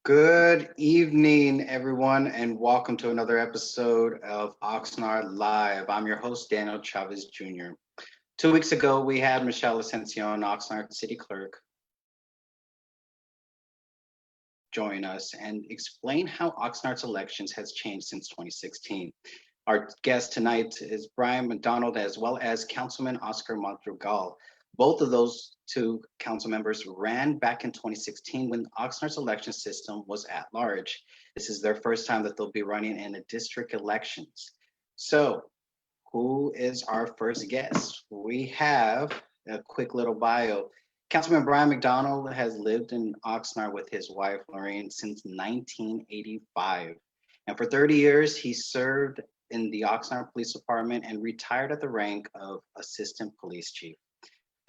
Good evening, everyone, and welcome to another episode of Oxnard Live. I'm your host, Daniel Chavez Jr. 2 weeks ago, we had Michelle Ascension, Oxnard City Clerk, join us and explain how Oxnard's elections has changed since 2016. Our guest tonight is Bryan MacDonald, as well as Councilman Oscar Madrigal. Both of those two council members ran back in 2016 when Oxnard's election system was at large. This is their first time that they'll be running in a district elections. So, who is our first guest? We have a quick little bio. Councilman Bryan MacDonald has lived in Oxnard with his wife, Lorraine, since 1985. And for 30 years, he served in the Oxnard Police Department and retired at the rank of Assistant Police Chief.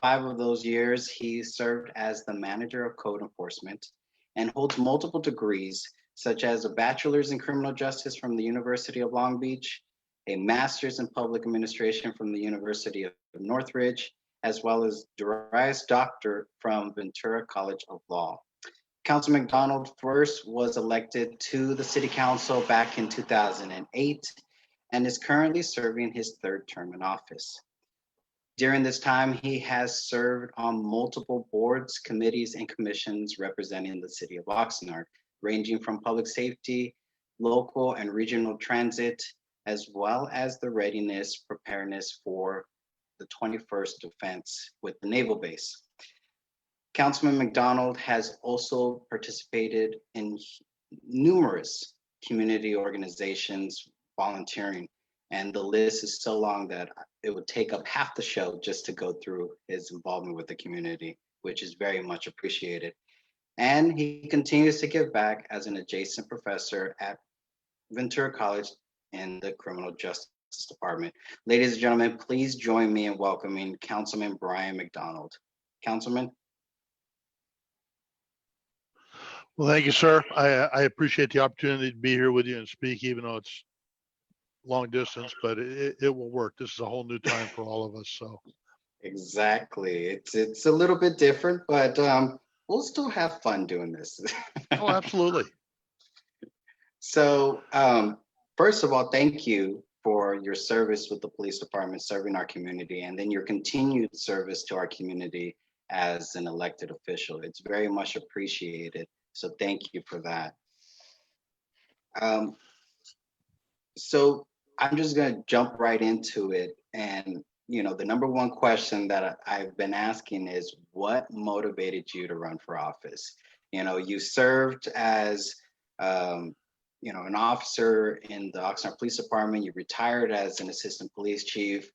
5 of those years, he served as the Manager of Code Enforcement and holds multiple degrees, such as a Bachelor's in Criminal Justice from the University of Long Beach, a Master's in Public Administration from the University of Northridge, as well as Juris Doctor from Ventura College of Law. Councilman MacDonald first was elected to the City Council back in 2008 and is currently serving his third term in office. During this time, he has served on multiple boards, committees, and commissions representing the city of Oxnard, ranging from public safety, local and regional transit, as well as the readiness, preparedness for the 21st defense with the naval base. Councilman MacDonald has also participated in numerous community organizations volunteering, and the list is so long that it would take up half the show just to go through his involvement with the community, which is very much appreciated. And he continues to give back as an adjacent professor at Ventura College in the Criminal Justice Department. Ladies and gentlemen, please join me in welcoming Councilman Bryan MacDonald. Councilman? Well, thank you, sir. I appreciate the opportunity to be here with you and speak, even though it's long distance, but it will work. This is a whole new time for all of us. So exactly, it's a little bit different, but we'll still have fun doing this. Oh, absolutely. So first of all, thank you for your service with the police department, serving our community, and then your continued service to our community as an elected official. It's very much appreciated. So thank you for that. So I'm just going to jump right into it. And, the number one question that I've been asking is, what motivated you to run for office? You served as, an officer in the Oxnard Police Department. You retired as an assistant police chief,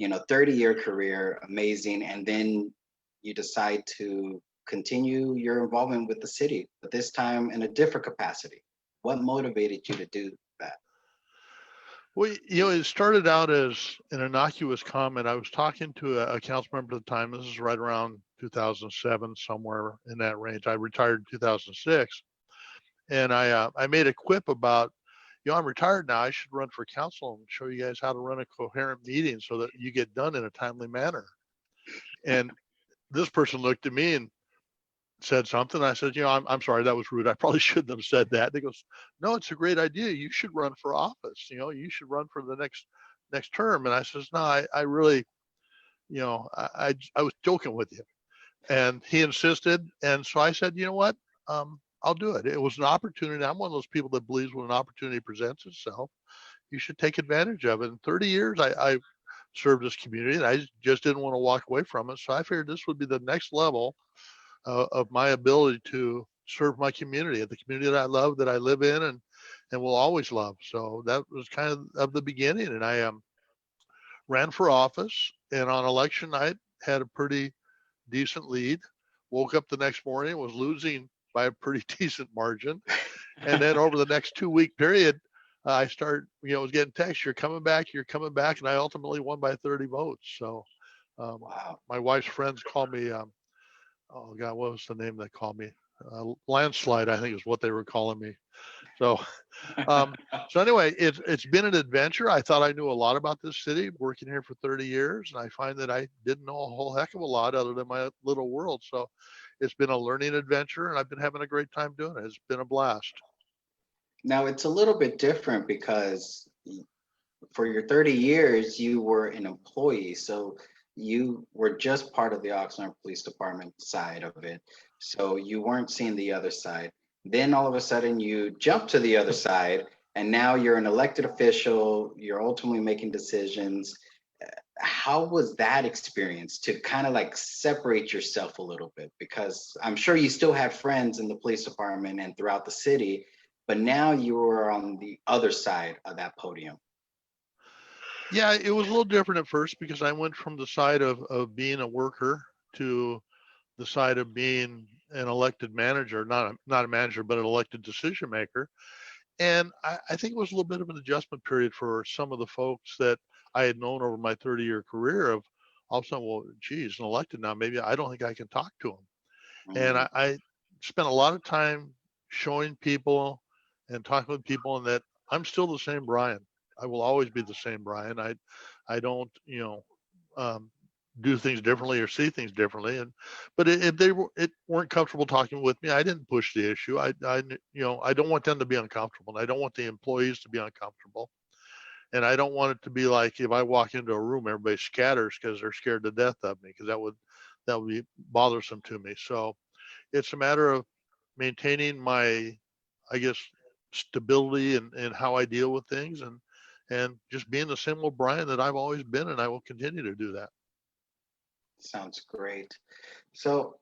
30-year career, amazing. And then you decide to continue your involvement with the city, but this time in a different capacity. What motivated you to do that? Well, it started out as an innocuous comment. I was talking to a council member at the time. This is right around 2007, somewhere in that range. I retired in 2006. And I made a quip about, I'm retired now. I should run for council and show you guys how to run a coherent meeting so that you get done in a timely manner. And this person looked at me and said something. I said, I'm sorry, that was rude. I probably shouldn't have said that. They goes, no, it's a great idea. You should run for office. You should run for the next term. And I says, no, I really, I was joking with you. And he insisted. And so I said, you know what? I'll do it. It was an opportunity. I'm one of those people that believes when an opportunity presents itself, you should take advantage of it. In 30 years, I served this community and I just didn't want to walk away from it. So I figured this would be the next level of my ability to serve my community, the community that I love, that I live in and will always love. So that was kind of the beginning. And I ran for office, and on election night had a pretty decent lead. Woke up the next morning, was losing by a pretty decent margin. And then over the next 2-week period, I started, was getting texts, you're coming back. And I ultimately won by 30 votes. So wow. My wife's friends called me, oh God, what was the name they called me? Landslide, I think is what they were calling me. So, so anyway, it's been an adventure. I thought I knew a lot about this city, working here for 30 years. And I find that I didn't know a whole heck of a lot other than my little world. So it's been a learning adventure, and I've been having a great time doing it. It's been a blast. Now it's a little bit different because for your 30 years, you were an employee. So you were just part of the Oxnard Police Department side of it. So you weren't seeing the other side. Then all of a sudden you jump to the other side, and now you're an elected official. You're ultimately making decisions. How was that experience to kind of like separate yourself a little bit? Because I'm sure you still had friends in the police department and throughout the city, but now you were on the other side of that podium. Yeah, it was a little different at first because I went from the side of being a worker to the side of being an elected manager, not a manager, but an elected decision maker. And I think it was a little bit of an adjustment period for some of the folks that I had known over my 30-year career of all of a sudden, well, geez, an elected now, maybe I don't think I can talk to them. And Mm. I spent a lot of time showing people and talking with people and that I'm still the same Brian. I will always be the same Brian. I don't, um, do things differently or see things differently. But if they weren't comfortable talking with me, I didn't push the issue. I don't want them to be uncomfortable, and I don't want the employees to be uncomfortable, and I don't want it to be like if I walk into a room, everybody scatters because they're scared to death of me, because that would be bothersome to me. So it's a matter of maintaining my, I guess, stability and how I deal with things, and just being the same old Brian that I've always been, and I will continue to do that. Sounds great. So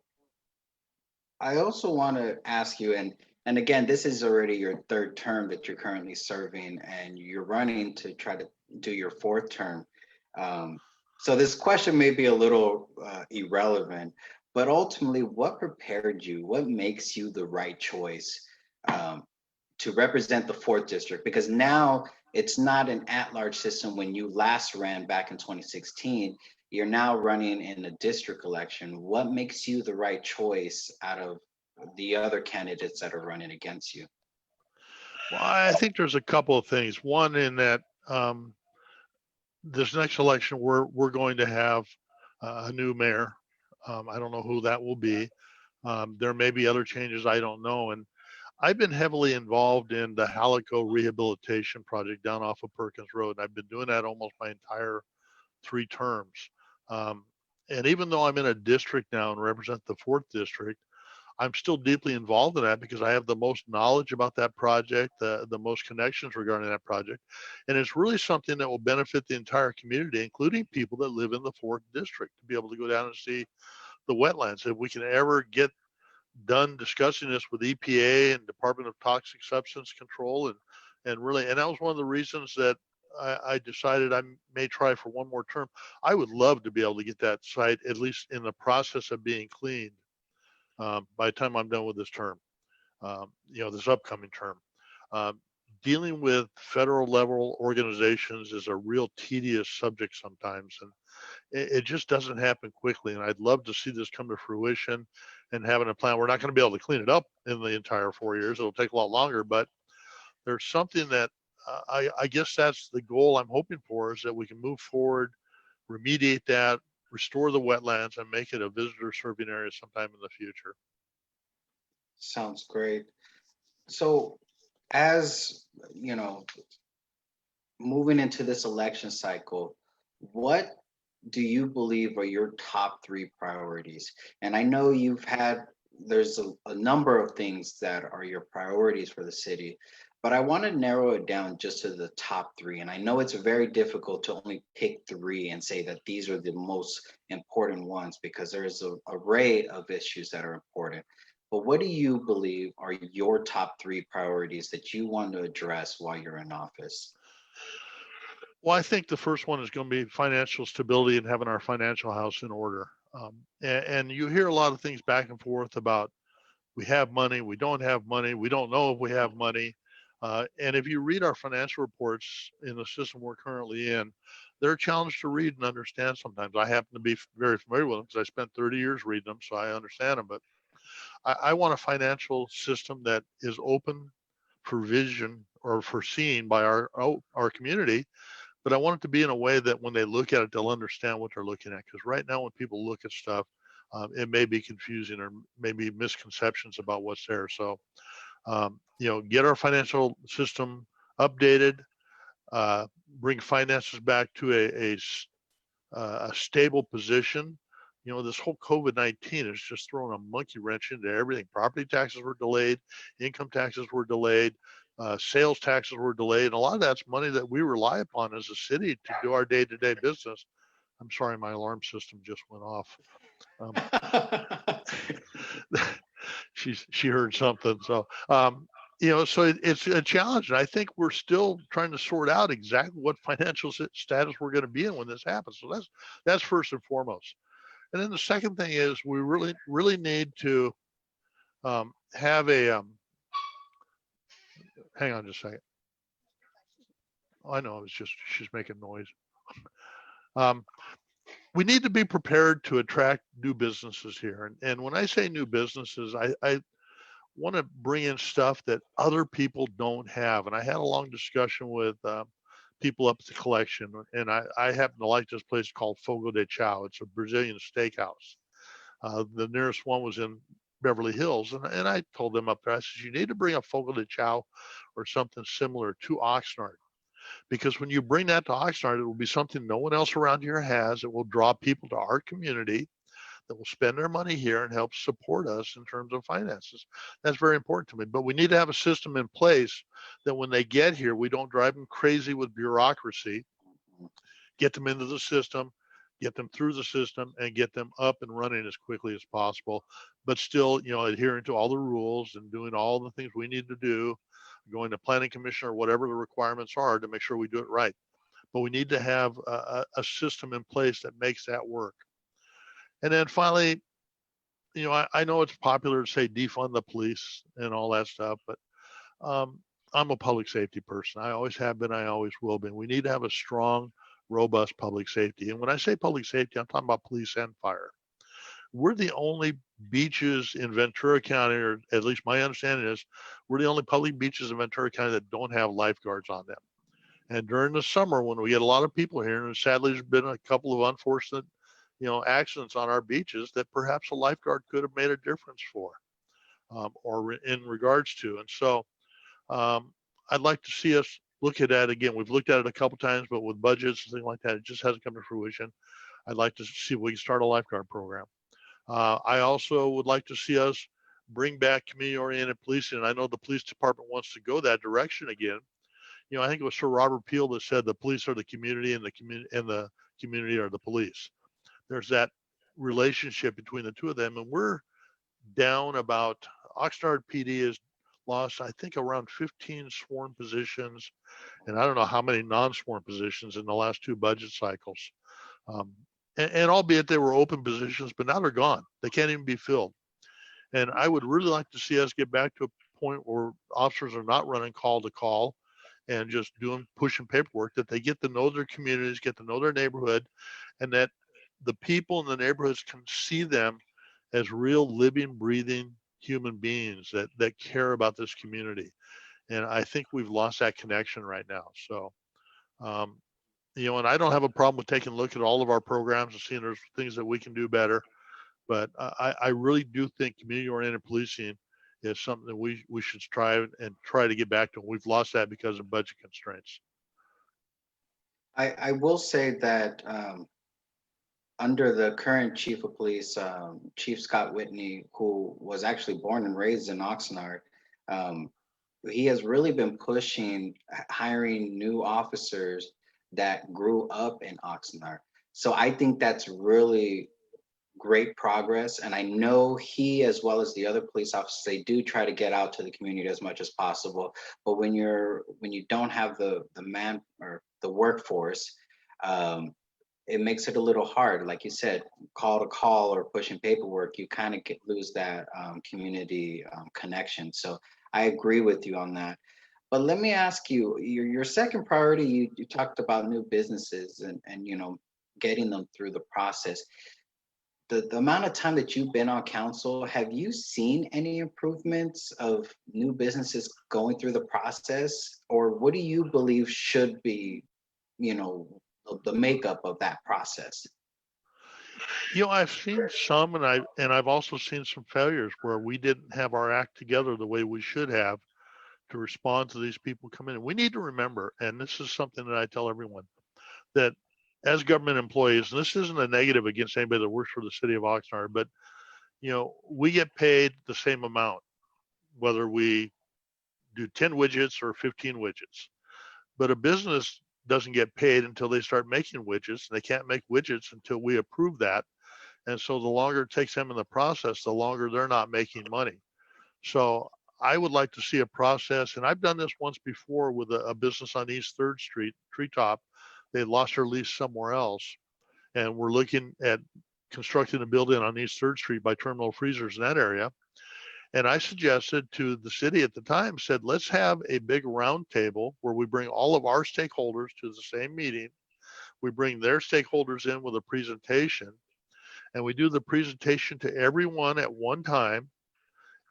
I also want to ask you, and again, this is already your third term that you're currently serving, and you're running to try to do your fourth term. So this question may be a little irrelevant, but ultimately, what prepared you? What makes you the right choice um, to represent the fourth district? Because now it's not an at-large system. When you last ran back in 2016, you're now running in a district election. What makes you the right choice out of the other candidates that are running against you? Well, I think there's a couple of things. One, in that this next election, we're going to have a new mayor. I don't know who that will be. There may be other changes I don't know. And I've been heavily involved in the Halico rehabilitation project down off of Perkins Road. I've been doing that almost my entire 3 terms. Um, and even though I'm in a district now and represent the fourth district, I'm still deeply involved in that because I have the most knowledge about that project, the most connections regarding that project. And it's really something that will benefit the entire community, including people that live in the fourth district, to be able to go down and see the wetlands. If we can ever get done discussing this with EPA and Department of Toxic Substance Control, and really, and that was one of the reasons that I decided I may try for one more term. I would love to be able to get that site at least in the process of being cleaned by the time I'm done with this term, this upcoming term. Um, Dealing with federal level organizations is a real tedious subject sometimes, and it just doesn't happen quickly. And I'd love to see this come to fruition and having a plan. We're not going to be able to clean it up in the entire 4 years. It'll take a lot longer, but there's something that I guess that's the goal I'm hoping for, is that we can move forward, remediate that, restore the wetlands, and make it a visitor serving area sometime in the future. Sounds great. So, as you know, moving into this election cycle, what do you believe are your top 3 priorities? And I know there's a number of things that are your priorities for the city, but I want to narrow it down just to the top 3. And I know it's very difficult to only pick 3 and say that these are the most important ones, because there's an array of issues that are important. But what do you believe are your top 3 priorities that you want to address while you're in office? Well, I think the first one is going to be financial stability and having our financial house in order. And you hear a lot of things back and forth about we have money, we don't have money, we don't know if we have money. And if you read our financial reports in the system we're currently in, they're a challenge to read and understand sometimes. I happen to be very familiar with them because I spent 30 years reading them, so I understand them. But I want a financial system that is open for vision or foreseen by our community, but I want it to be in a way that when they look at it, they'll understand what they're looking at. Because right now, when people look at stuff, it may be confusing or maybe misconceptions about what's there. So, get our financial system updated, bring finances back to a stable position. This whole COVID-19 has just thrown a monkey wrench into everything. Property taxes were delayed, income taxes were delayed, sales taxes were delayed, and a lot of that's money that we rely upon as a city to do our day-to-day business. I'm sorry, my alarm system just went off. She heard something. So, so it's a challenge. And I think we're still trying to sort out exactly what financial status we're going to be in when this happens. So that's first and foremost. And then the second thing is we really, really need to have a, hang on just a second. Oh, I know, she's making noise. We need to be prepared to attract new businesses here. And when I say new businesses, I want to bring in stuff that other people don't have. And I had a long discussion with people up at the collection, and I happen to like this place called Fogo de Chao. It's a Brazilian steakhouse. The nearest one was in Beverly Hills, and I told them up there, I said, you need to bring a Fogo de Chao or something similar to Oxnard. Because when you bring that to Oxnard, it will be something no one else around here has. It will draw people to our community that will spend their money here and help support us in terms of finances. That's very important to me. But we need to have a system in place that when they get here, we don't drive them crazy with bureaucracy, get them into the system, get them through the system, and get them up and running as quickly as possible, but still, adhering to all the rules and doing all the things we need to do, going to planning commission or whatever the requirements are to make sure we do it right. But we need to have a system in place that makes that work. And then finally, I know it's popular to say defund the police and all that stuff, but I'm a public safety person. I always have been, I always will be. We need to have a strong, robust public safety. And when I say public safety, I'm talking about police and fire. We're the only beaches in Ventura County, or at least my understanding is, we're the only public beaches in Ventura County that don't have lifeguards on them. And during the summer, when we get a lot of people here, and sadly there's been a couple of unfortunate, accidents on our beaches that perhaps a lifeguard could have made a difference for, or in regards to. And so I'd like to see us look at that again. We've looked at it a couple times, but with budgets and things like that, it just hasn't come to fruition. I'd like to see if we can start a lifeguard program. I also would like to see us bring back community-oriented policing. And I know the police department wants to go that direction again. I think it was Sir Robert Peel that said the police are the community and the community are the police. There's that relationship between the two of them. And we're down about, Oxnard PD has lost, I think, around 15 sworn positions. And I don't know how many non-sworn positions in the last two budget cycles. And albeit they were open positions, but now they're gone. They can't even be filled. And I would really like to see us get back to a point where officers are not running call to call and just pushing paperwork, that they get to know their communities, get to know their neighborhood, and that the people in the neighborhoods can see them as real living, breathing human beings that care about this community. And I think we've lost that connection right now. So, and I don't have a problem with taking a look at all of our programs and seeing there's things that we can do better. But I really do think community-oriented policing is something that we should try to get back to. We've lost that because of budget constraints. I will say that under the current chief of police, Chief Scott Whitney, who was actually born and raised in Oxnard, he has really been pushing hiring new officers that grew up in Oxnard. So I think that's really great progress. And I know he, as well as the other police officers, they do try to get out to the community as much as possible. But when you don't have the man or the workforce, it makes it a little hard. Like you said, call to call or pushing paperwork, you kind of lose that community connection. So I agree with you on that. But let me ask you, your second priority, you talked about new businesses and getting them through the process. The amount of time that you've been on council, have you seen any improvements of new businesses going through the process? Or what do you believe should be, the makeup of that process? I've seen some, and I've also seen some failures where we didn't have our act together the way we should have to respond to these people coming in. We need to remember, and this is something that I tell everyone, that as government employees, and this isn't a negative against anybody that works for the city of Oxnard, but we get paid the same amount, whether we do 10 widgets or 15 widgets. But a business doesn't get paid until they start making widgets, and they can't make widgets until we approve that. And so the longer it takes them in the process, the longer they're not making money. So I would like to see a process, and I've done this once before with a business on East 3rd Street, Treetop. They lost their lease somewhere else, and we're looking at constructing a building on East 3rd Street by Terminal Freezers in that area. And I suggested to the city at the time, said, let's have a big round table where we bring all of our stakeholders to the same meeting. We bring their stakeholders in with a presentation, and we do the presentation to everyone at one time,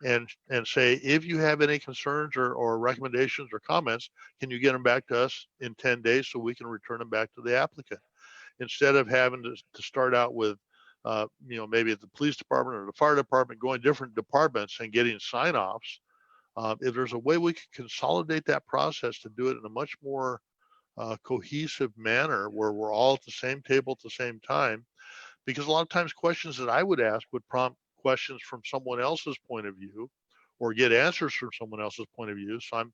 and say, if you have any concerns or recommendations or comments, can you get them back to us in 10 days so we can return them back to the applicant? Instead of having to start out with, maybe at the police department or the fire department, going different departments and getting sign-offs. If there's a way we can consolidate that process to do it in a much more cohesive manner where we're all at the same table at the same time, because a lot of times questions that I would ask would prompt questions from someone else's point of view or get answers from someone else's point of view. So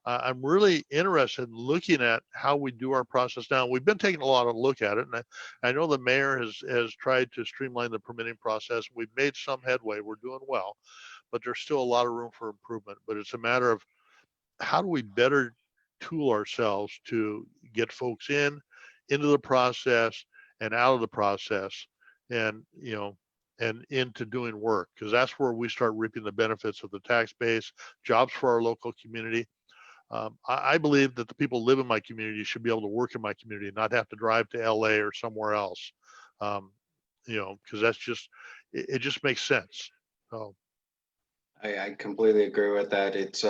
I'm really interested in looking at how we do our process now. We've been taking a lot of look at it, and I know the mayor has tried to streamline the permitting process. We've made some headway. We're doing well, but there's still a lot of room for improvement. But it's a matter of how do we better tool ourselves to get folks into the process and out of the process, and and into doing work, because that's where we start reaping the benefits of the tax base, jobs for our local community. I believe that the people who live in my community should be able to work in my community and not have to drive to LA or somewhere else. Because that's it just makes sense. So I completely agree with that. It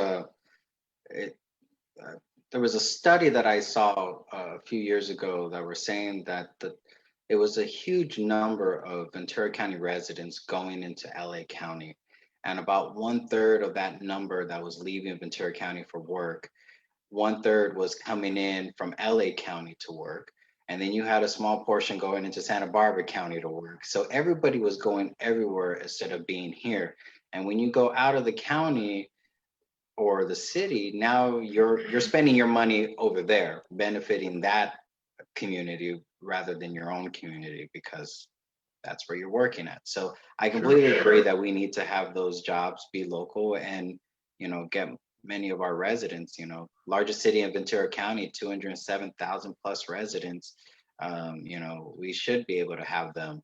there was a study that I saw a few years ago that were saying that it was a huge number of Ventura County residents going into LA County, and about 1/3 of that number that was leaving Ventura County for work, 1/3 was coming in from LA County to work. And then you had a small portion going into Santa Barbara County to work. So everybody was going everywhere instead of being here. And when you go out of the county or the city, now you're spending your money over there, benefiting that community rather than your own community, because that's where you're working at. So I completely agree that we need to have those jobs be local and, get many of our residents, largest city in Ventura County, 207,000 plus residents. We should be able to have them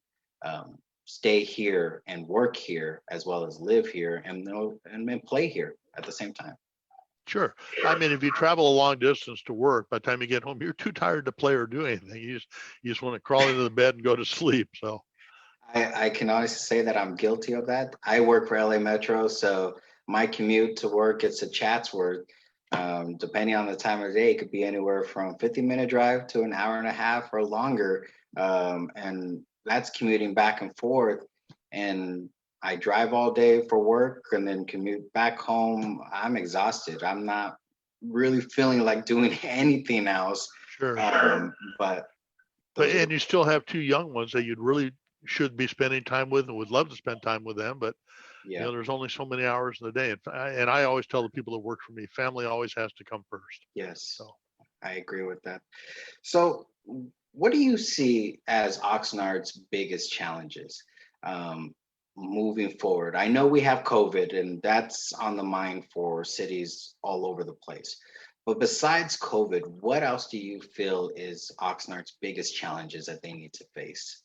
stay here and work here as well as live here and play here at the same time. sure. I mean, if you travel a long distance to work, by the time you get home, you're too tired to play or do anything. You just want to crawl into the bed and go to sleep. So I can honestly say that I'm guilty of that. I work for LA Metro, so my commute to work, it's a Chatsworth. Depending on the time of day, it could be anywhere from 50-minute drive to an hour and a half or longer. And that's commuting back and forth. And I drive all day for work and then commute back home. I'm exhausted. I'm not really feeling like doing anything else. sure. But And you still have two young ones that you'd really should be spending time with and would love to spend time with them. But yeah, there's only so many hours in the day. And I always tell the people that work for me, family always has to come first. yes, So I agree with that. So, what do you see as Oxnard's biggest challenges moving forward? I know we have COVID, and that's on the mind for cities all over the place. But besides COVID, what else do you feel is Oxnard's biggest challenges that they need to face?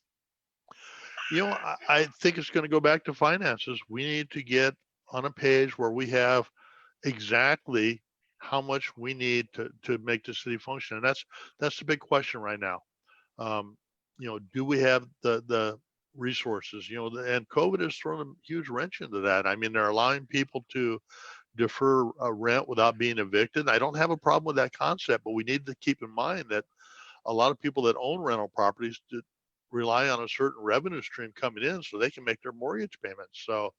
I think it's going to go back to finances. We need to get on a page where we have exactly how much we need to make the city function. And that's the big question right now. Do we have the resources? And COVID has thrown a huge wrench into that. I mean, they're allowing people to defer rent without being evicted. I don't have a problem with that concept, but we need to keep in mind that a lot of people that own rental properties rely on a certain revenue stream coming in so they can make their mortgage payments. So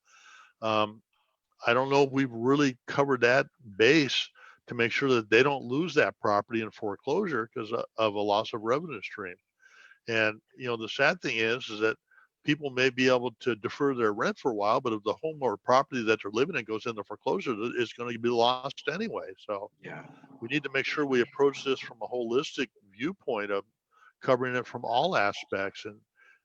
I don't know if we've really covered that base to make sure that they don't lose that property in foreclosure because of a loss of revenue stream. And the sad thing is that people may be able to defer their rent for a while, but if the home or property that they're living in goes into foreclosure, it's going to be lost anyway. So Yeah. we need to make sure we approach this from a holistic viewpoint of covering it from all aspects, and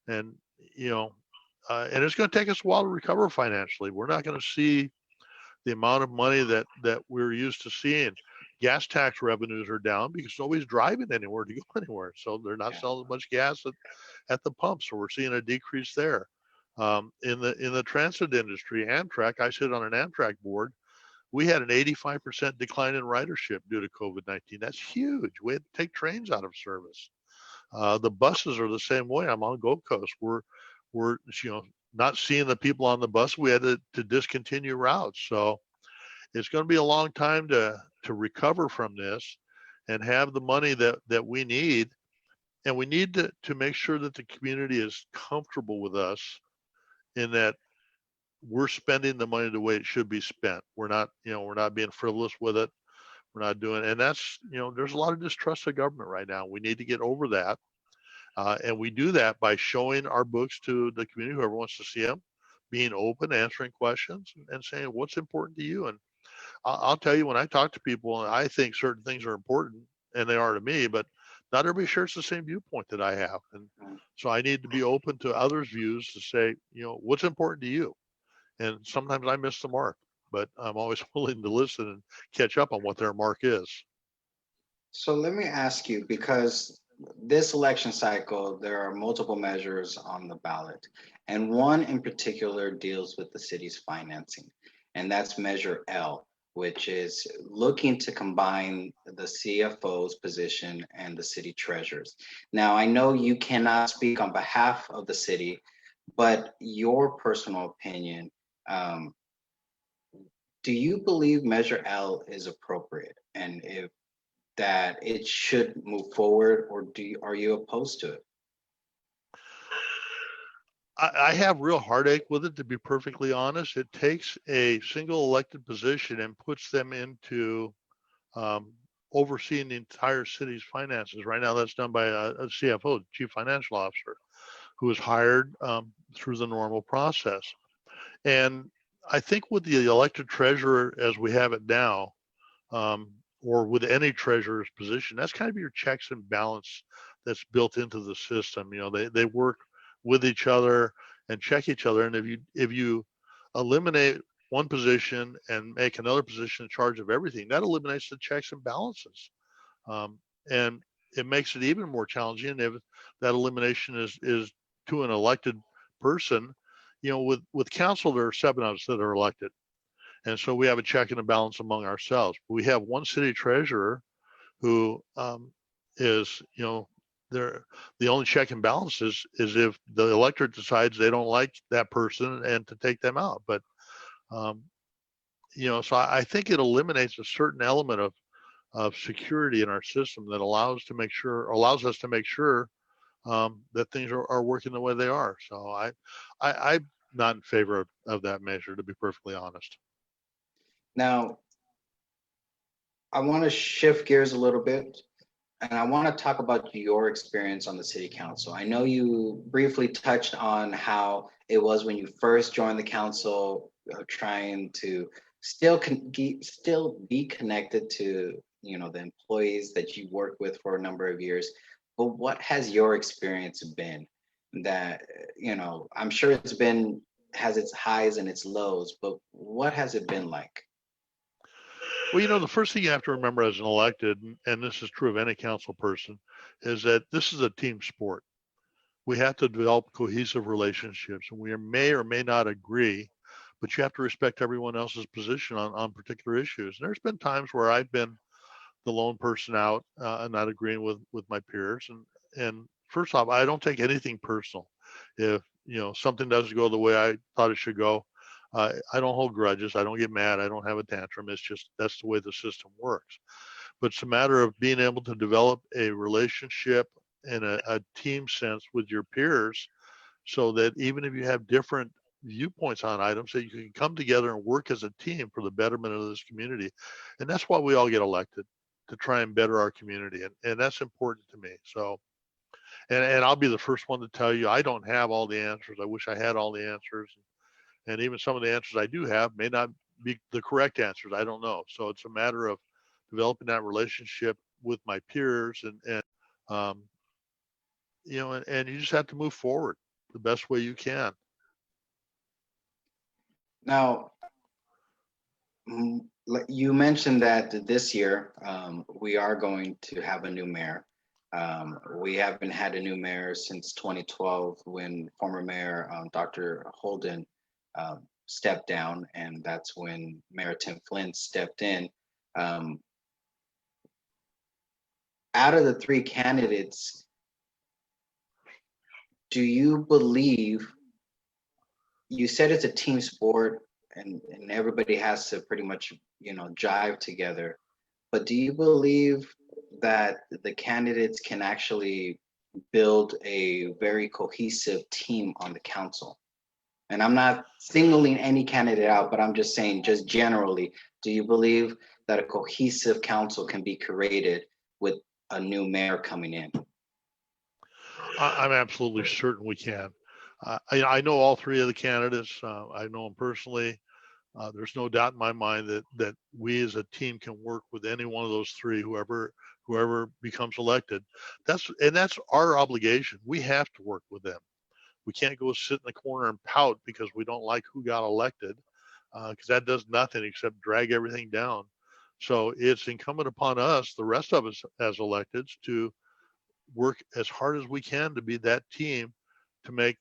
and it's going to take us a while to recover financially. We're not going to see the amount of money that we're used to seeing. Gas tax revenues are down because nobody's driving anywhere to go anywhere, so they're not Yeah. selling as much gas at the pump. So we're seeing a decrease there. In the transit industry, Amtrak, I sit on an Amtrak board. We had an 85% decline in ridership due to COVID-19. That's huge. We had to take trains out of service. The buses are the same way. I'm on Gold Coast. We're not seeing the people on the bus. We had to discontinue routes. So it's going to be a long time to recover from this and have the money that we need. And we need to make sure that the community is comfortable with us in that we're spending the money the way it should be spent. We're not being frivolous with it. We're not doing, and that's, there's a lot of distrust of government right now. We need to get over that. And we do that by showing our books to the community, whoever wants to see them, being open, answering questions, and saying what's important to you. And I'll tell you, when I talk to people, I think certain things are important, and they are to me, but not everybody shares the same viewpoint that I have. And so I need to be open to others' views to say, what's important to you. And sometimes I miss the mark, but I'm always willing to listen and catch up on what their mark is. So let me ask you, because this election cycle, there are multiple measures on the ballot, and one in particular deals with the city's financing, and that's Measure L, which is looking to combine the CFO's position and the city treasurer's. Now, I know you cannot speak on behalf of the city, but your personal opinion, um, do you believe Measure L is appropriate? And if that it should move forward, or are you opposed to it? I have real heartache with it, to be perfectly honest. It takes a single elected position and puts them into um, overseeing the entire city's finances. Right now, that's done by a CFO, Chief Financial Officer, who is hired through the normal process. And I think with the elected treasurer as we have it now, or with any treasurer's position, that's kind of your checks and balance that's built into the system. They work with each other and check each other. And if you eliminate one position and make another position in charge of everything, that eliminates the checks and balances. And it makes it even more challenging if that elimination is to an elected person. With council, there are 7 of us that are elected. And so we have a check and a balance among ourselves. We have one city treasurer who is, the only check and balance is if the electorate decides they don't like that person and to take them out. But, so I think it eliminates a certain element of security in our system that allows us to make sure that things are working the way they are. So I'm not in favor of that measure, to be perfectly honest. Now, I want to shift gears a little bit, and I want to talk about your experience on the city council. I know you briefly touched on how it was when you first joined the council, trying to still be connected to the employees that you worked with for a number of years. But what has your experience been? That I'm sure has its highs and its lows, but what has it been like? Well, the first thing you have to remember as an elected, and this is true of any council person, is that this is a team sport. We have to develop cohesive relationships, and we may or may not agree, but you have to respect everyone else's position on particular issues. And there's been times where I've been the lone person out and not agreeing with my peers. And first off, I don't take anything personal. If something doesn't go the way I thought it should go, I don't hold grudges. I don't get mad. I don't have a tantrum. It's just that's the way the system works. But it's a matter of being able to develop a relationship in a team sense with your peers, so that even if you have different viewpoints on items, that you can come together and work as a team for the betterment of this community. And that's why we all get elected, to try and better our community. And that's important to me. So, and I'll be the first one to tell you, I don't have all the answers. I wish I had all the answers. And even some of the answers I do have may not be the correct answers. I don't know. So it's a matter of developing that relationship with my peers, and um, and you just have to move forward the best way you can. Now, you mentioned that this year we are going to have a new mayor. We haven't had a new mayor since 2012, when former mayor Dr. Holden stepped down, and that's when Mayor Tim Flynn stepped in. Um, Out of the three candidates, do you believe, you said it's a team sport and everybody has to pretty much, jive together, but do you believe that the candidates can actually build a very cohesive team on the council? And I'm not singling any candidate out, but I'm just saying, just generally, do you believe that a cohesive council can be created with a new mayor coming in? I'm absolutely certain we can. I know all three of the candidates. I know them personally. There's no doubt in my mind that we as a team can work with any one of those three, whoever becomes elected. That's our obligation. We have to work with them. We can't go sit in the corner and pout because we don't like who got elected, because that does nothing except drag everything down. So it's incumbent upon us, the rest of us as electeds, to work as hard as we can to be that team to make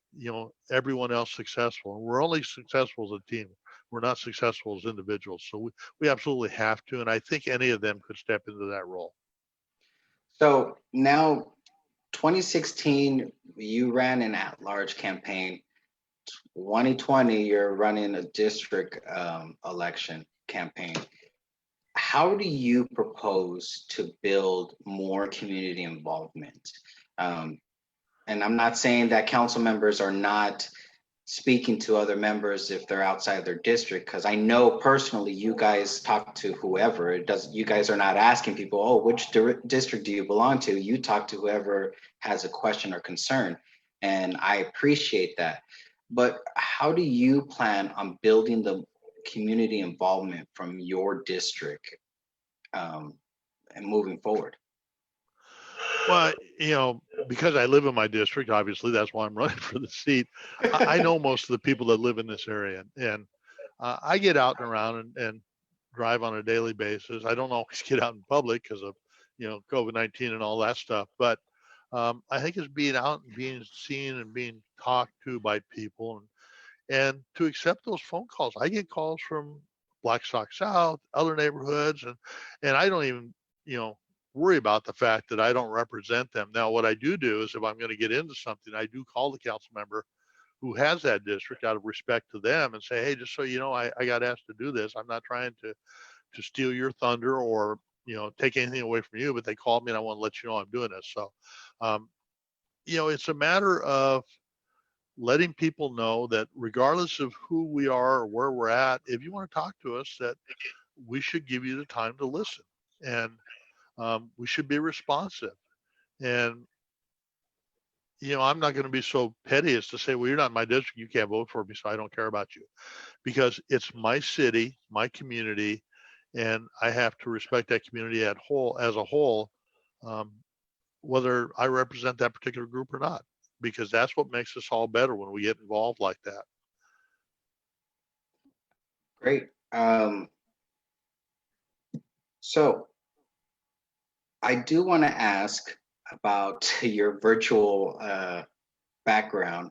everyone else successful. And we're only successful as a team. We're not successful as individuals. So we absolutely have to. And I think any of them could step into that role. So now, 2016, you ran an at-large campaign. 2020, you're running a district election campaign. How do you propose to build more community involvement? And I'm not saying that council members are not speaking to other members if they're outside their district, because I know personally you guys talk to whoever. It does. You guys are not asking people, oh, which district do you belong to? You talk to whoever has a question or concern, and I appreciate that. But how do you plan on building the community involvement from your district and moving forward? Well, because I live in my district, obviously that's why I'm running for the seat. I know most of the people that live in this area, and I get out and around and drive on a daily basis. I don't always get out in public because of COVID-19 and all that stuff, but I think it's being out and being seen and being talked to by people, and to accept those phone calls. I get calls from Blackstock South, other neighborhoods, and I don't even worry about the fact that I don't represent them. Now, what I do is, if I'm going to get into something, I do call the council member who has that district out of respect to them and say, hey, just so you know, I got asked to do this. I'm not trying to steal your thunder or take anything away from you, but they called me and I want to let you know I'm doing this. So it's a matter of letting people know that regardless of who we are or where we're at, if you want to talk to us, that we should give you the time to listen, and we should be responsive. And I'm not going to be so petty as to say, well, you're not in my district, you can't vote for me, so I don't care about you, because it's my city, my community, and I have to respect that community as a whole, whether I represent that particular group or not, because that's what makes us all better when we get involved like that. Great. So I do want to ask about your virtual background,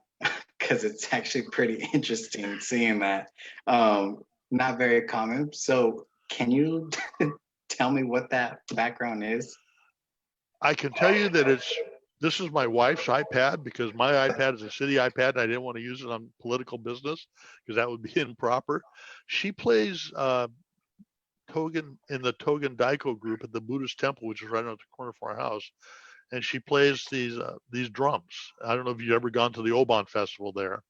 because it's actually pretty interesting seeing that. Not very common. So can you tell me what that background is? I can tell you that this is my wife's iPad, because my iPad is a city iPad and I didn't want to use it on political business because that would be improper. She plays Togen in the Togen Daiko group at the Buddhist temple, which is right around the corner from our house. and she plays these drums. I don't know if you've ever gone to the Oban Festival there,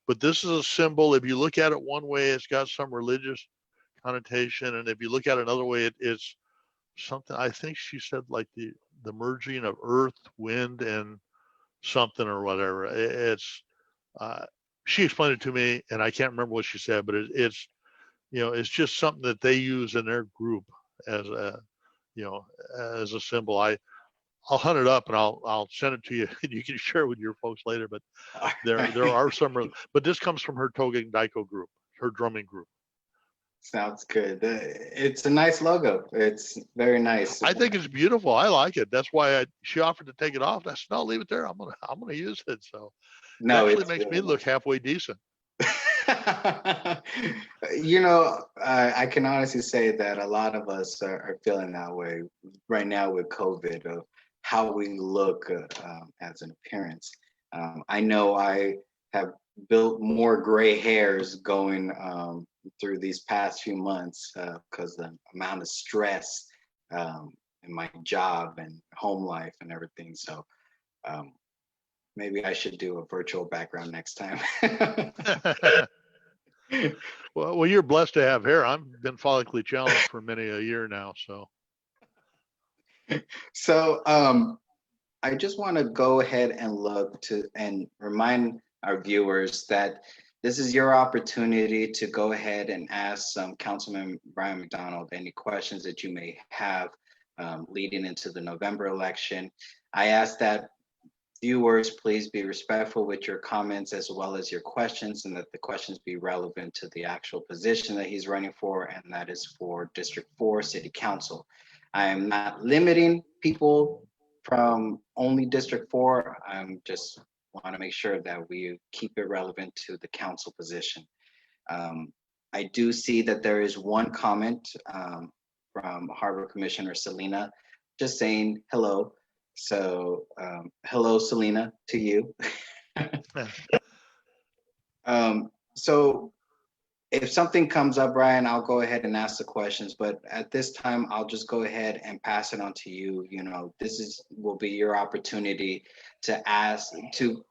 but this is a symbol. If you look at it one way, it's got some religious connotation, and if you look at it another way, it's something. I think she said like the merging of earth, wind, and something or whatever. It's she explained it to me, and I can't remember what she said, but it's it's just something that they use in their group as a as a symbol. I'll hunt it up and I'll send it to you and you can share it with your folks later. But there are some, but this comes from her Togek Daiko group, her drumming group. Sounds good. It's a nice logo. It's very nice. I think it's beautiful. I like it. That's why she offered to take it off. I said, no, leave it there. I'm gonna use it. So no, it actually makes me look halfway decent. I can honestly say that a lot of us are feeling that way right now with COVID, of how we look as an appearance. I know I have built more gray hairs going through these past few months because the amount of stress in my job and home life and everything. So maybe I should do a virtual background next time. Well, you're blessed to have hair. I've been follically challenged for many a year now. So I just want to go ahead and look to and remind our viewers that this is your opportunity to go ahead and ask Councilman Bryan MacDonald any questions that you may have leading into the November election. I ask that viewers please be respectful with your comments as well as your questions, and that the questions be relevant to the actual position that he's running for, and that is for District 4 City Council. I am not limiting people from only District 4. I'm just want to make sure that we keep it relevant to the council position. I do see that there is one comment from Harbor Commissioner Selena, just saying hello. So hello, Selena, to you. So if something comes up, Brian, I'll go ahead and ask the questions, but at this time, I'll just go ahead and pass it on to you. This will be your opportunity to ask, to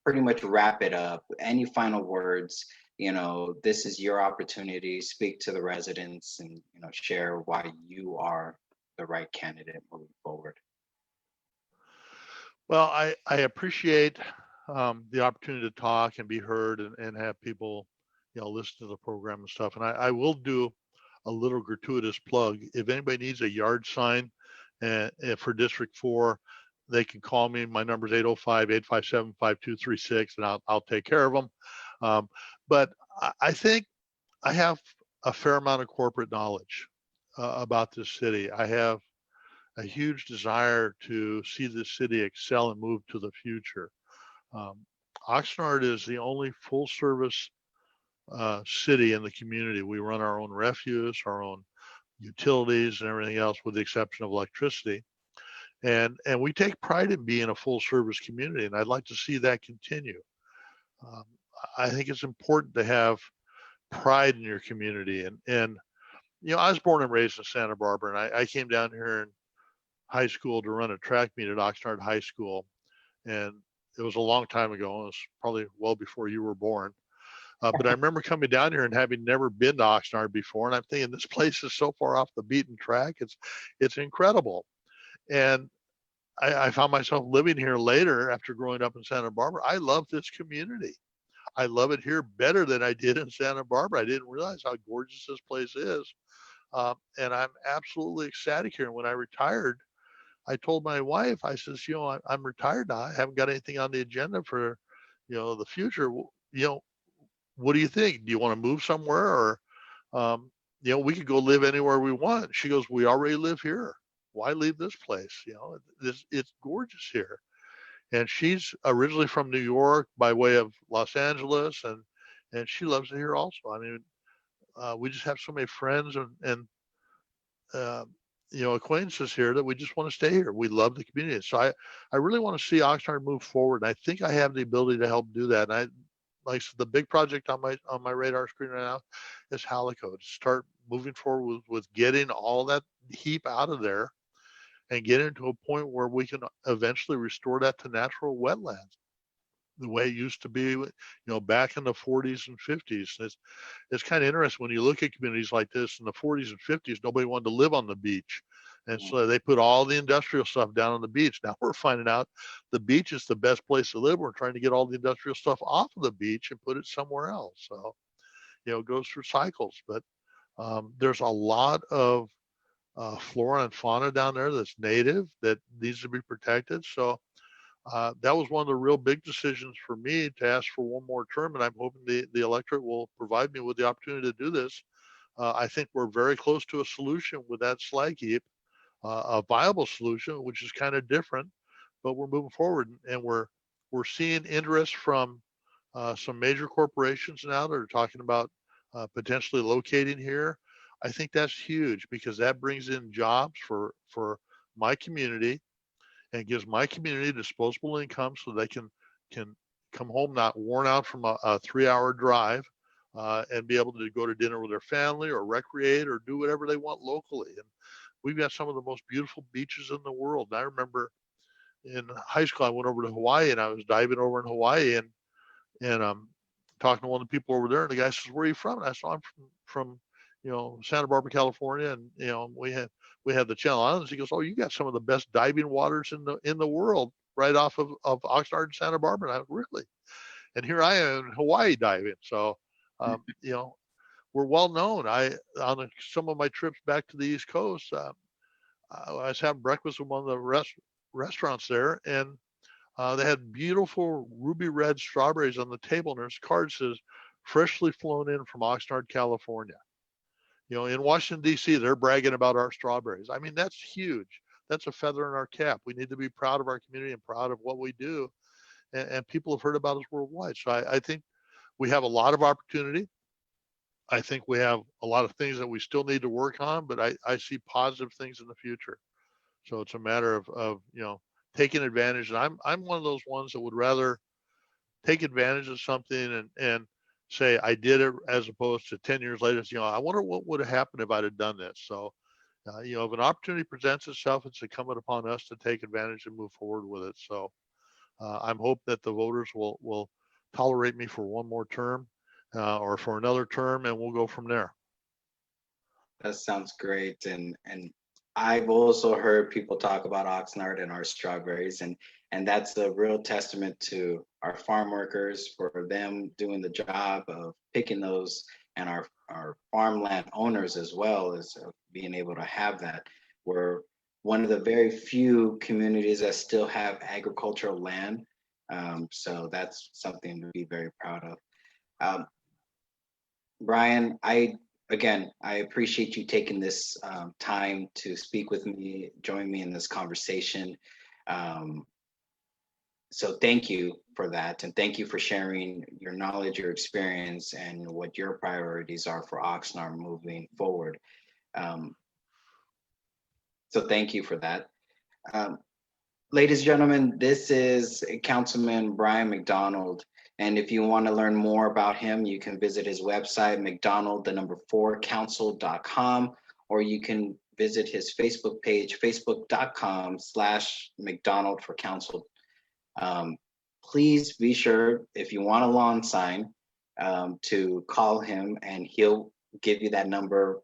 pretty much wrap it up. Any final words? This is your opportunity. Speak to the residents and, share why you are the right candidate moving forward. Well, I appreciate the opportunity to talk and be heard and have people, listen to the program and stuff. And I will do a little gratuitous plug. If anybody needs a yard sign for District 4, they can call me. My number is 805-857-5236, and I'll take care of them. But I think I have a fair amount of corporate knowledge about this city. I have a huge desire to see this city excel and move to the future. Oxnard is the only full service city in the community. We run our own refuse, our own utilities, and everything else, with the exception of electricity. And we take pride in being a full service community, and I'd like to see that continue. I think it's important to have pride in your community. And I was born and raised in Santa Barbara, and I came down here in high school to run a track meet at Oxnard High School. And it was a long time ago. It was probably well before you were born. But I remember coming down here and having never been to Oxnard before. And I'm thinking, this place is so far off the beaten track. It's incredible. And I found myself living here later after growing up in Santa Barbara. I love this community. I love it here better than I did in Santa Barbara. I didn't realize how gorgeous this place is. And I'm absolutely ecstatic here. And when I retired, I told my wife, I says, I'm retired now. I haven't got anything on the agenda for, the future. What do you think? Do you want to move somewhere? Or, we could go live anywhere we want. She goes, we already live here. Why leave this place? It's gorgeous here. And she's originally from New York by way of Los Angeles, and she loves it here also. I mean, we just have so many friends and acquaintances here that we just want to stay here. We love the community. So I really want to see Oxnard move forward. And I think I have the ability to help do that. And like the big project on my radar screen right now is Halico, to start moving forward with getting all that heap out of there and get into a point where we can eventually restore that to natural wetlands the way it used to be, back in the 40s and 50s. It's kind of interesting when you look at communities like this in the 40s and 50s, nobody wanted to live on the beach. And so they put all the industrial stuff down on the beach. Now we're finding out the beach is the best place to live. We're trying to get all the industrial stuff off of the beach and put it somewhere else. So, it goes through cycles, but there's a lot of flora and fauna down there that's native that needs to be protected. So that was one of the real big decisions for me to ask for one more term, and I'm hoping the electorate will provide me with the opportunity to do this. I think we're very close to a solution with that slag heap, a viable solution, which is kind of different, but we're moving forward, and we're seeing interest from some major corporations now that are talking about potentially locating here. I think that's huge because that brings in jobs for my community and gives my community disposable income so they can come home not worn out from a 3-hour drive and be able to go to dinner with their family or recreate or do whatever they want locally. And we've got some of the most beautiful beaches in the world. And I remember in high school, I went over to Hawaii and I was diving over in Hawaii and talking to one of the people over there. And the guy says, "Where are you from?" And I said, "I'm from Santa Barbara, California." And we had the Channel Islands. He goes, "Oh, you got some of the best diving waters in the world right off of Oxnard and Santa Barbara." And I went, "Really?" And here I am in Hawaii diving. So, we're well known. Some of my trips back to the East Coast, I was having breakfast with one of the restaurants there, and they had beautiful ruby red strawberries on the table, and there's a card that says, "Freshly flown in from Oxnard, California." In Washington, D.C., they're bragging about our strawberries. I mean, that's huge. That's a feather in our cap. We need to be proud of our community and proud of what we do. And people have heard about us worldwide. So I think we have a lot of opportunity. I think we have a lot of things that we still need to work on, but I see positive things in the future. So it's a matter of taking advantage. And I'm one of those ones that would rather take advantage of something and say I did it as opposed to 10 years later. I wonder what would have happened if I'd have done this. So, if an opportunity presents itself, it's incumbent upon us to take advantage and move forward with it. So I'm hoping that the voters will tolerate me for one more term or for another term, and we'll go from there. That sounds great. And I've also heard people talk about Oxnard and our strawberries, and that's a real testament to our farm workers for them doing the job of picking those, and our farmland owners as well as being able to have that. We're one of the very few communities that still have agricultural land. So that's something to be very proud of. Brian, I appreciate you taking this time to speak with me, join me in this conversation. So thank you for that. And thank you for sharing your knowledge, your experience, and what your priorities are for Oxnard moving forward. So thank you for that. Ladies and gentlemen, this is Councilman Bryan MacDonald. And if you want to learn more about him, you can visit his website, mcdonald4council.com, or you can visit his Facebook page, facebook.com/McDonald4Council. Please be sure, if you want a lawn sign, to call him and he'll give you that number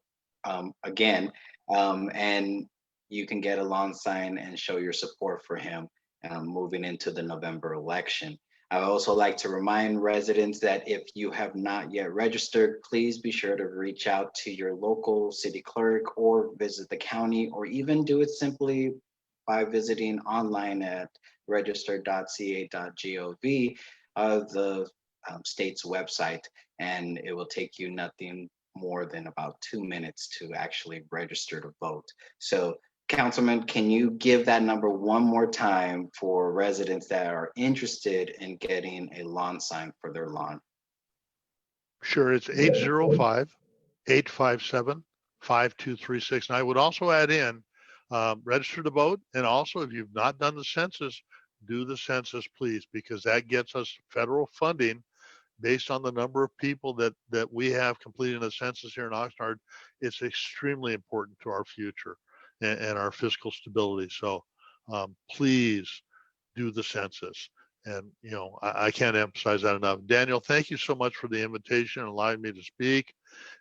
again. And you can get a lawn sign and show your support for him moving into the November election. I would also like to remind residents that if you have not yet registered, please be sure to reach out to your local city clerk or visit the county, or even do it simply by visiting online at register.ca.gov of the state's website, and it will take you nothing more than about 2 minutes to actually register to vote. So Councilman, can you give that number one more time for residents that are interested in getting a lawn sign for their lawn? Sure, it's 805-857-5236. And I would also add in, register to vote. And also, if you've not done the census, do the census, please, because that gets us federal funding based on the number of people that we have completing the census here in Oxnard. It's extremely important to our future. and our fiscal stability. So please do the census. And, I can't emphasize that enough. Daniel, thank you so much for the invitation and allowing me to speak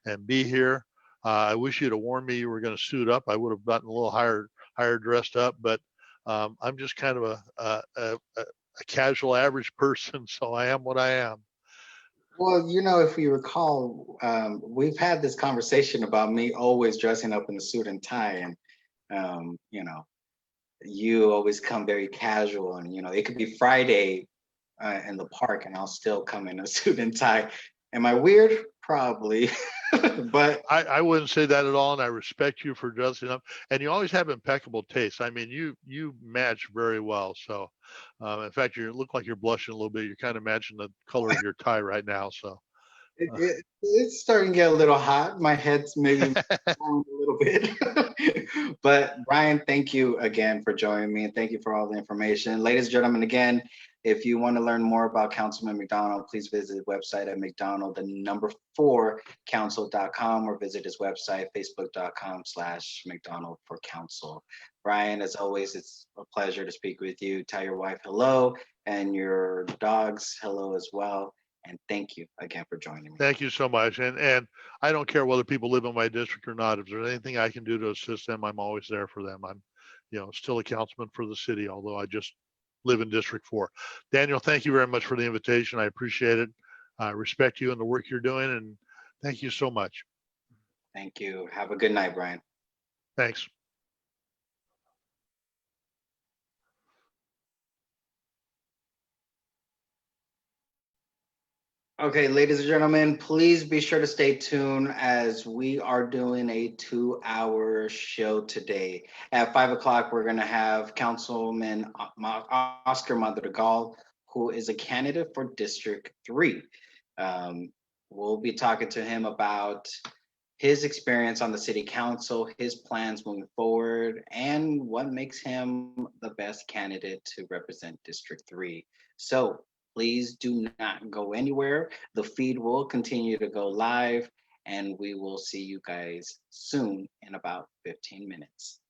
and be here. I wish you'd have warned me you were going to suit up. I would have gotten a little higher dressed up, but I'm just kind of a casual average person. So I am what I am. Well, if you recall, we've had this conversation about me always dressing up in a suit and tie, and you always come very casual, and it could be Friday in the park, and I'll still come in a suit and tie. Am I weird? Probably, but I wouldn't say that at all, and I respect you for dressing up. And you always have impeccable taste. I mean, you match very well. So, in fact, you look like you're blushing a little bit. You're kind of matching the color of your tie right now. So, it's starting to get a little hot. My head's maybe a little bit. But Brian, thank you again for joining me, and thank you for all the information. Ladies and gentlemen, again, if you want to learn more about Councilman MacDonald, please visit his website at MacDonald4council.com, or visit his website, facebook.com/MacDonald for Council. Brian, as always, it's a pleasure to speak with you. Tell your wife hello, and your dogs hello as well. And thank you again for joining me. thank you so much. And I don't care whether people live in my district or not. If there's anything I can do to assist them, I'm always there for them. I'm, still a councilman for the city, although I just live in District 4. Daniel, thank you very much for the invitation. I appreciate it. I respect you and the work you're doing, and thank you so much. Thank you. Have a good night, Brian. Thanks. Okay, ladies and gentlemen, please be sure to stay tuned as we are doing a 2-hour show today. At 5 o'clock, we're going to have Councilman Oscar Madrigal, who is a candidate for District 3. We'll be talking to him about his experience on the city council, his plans moving forward, and what makes him the best candidate to represent District 3. So please do not go anywhere. The feed will continue to go live, and we will see you guys soon in about 15 minutes.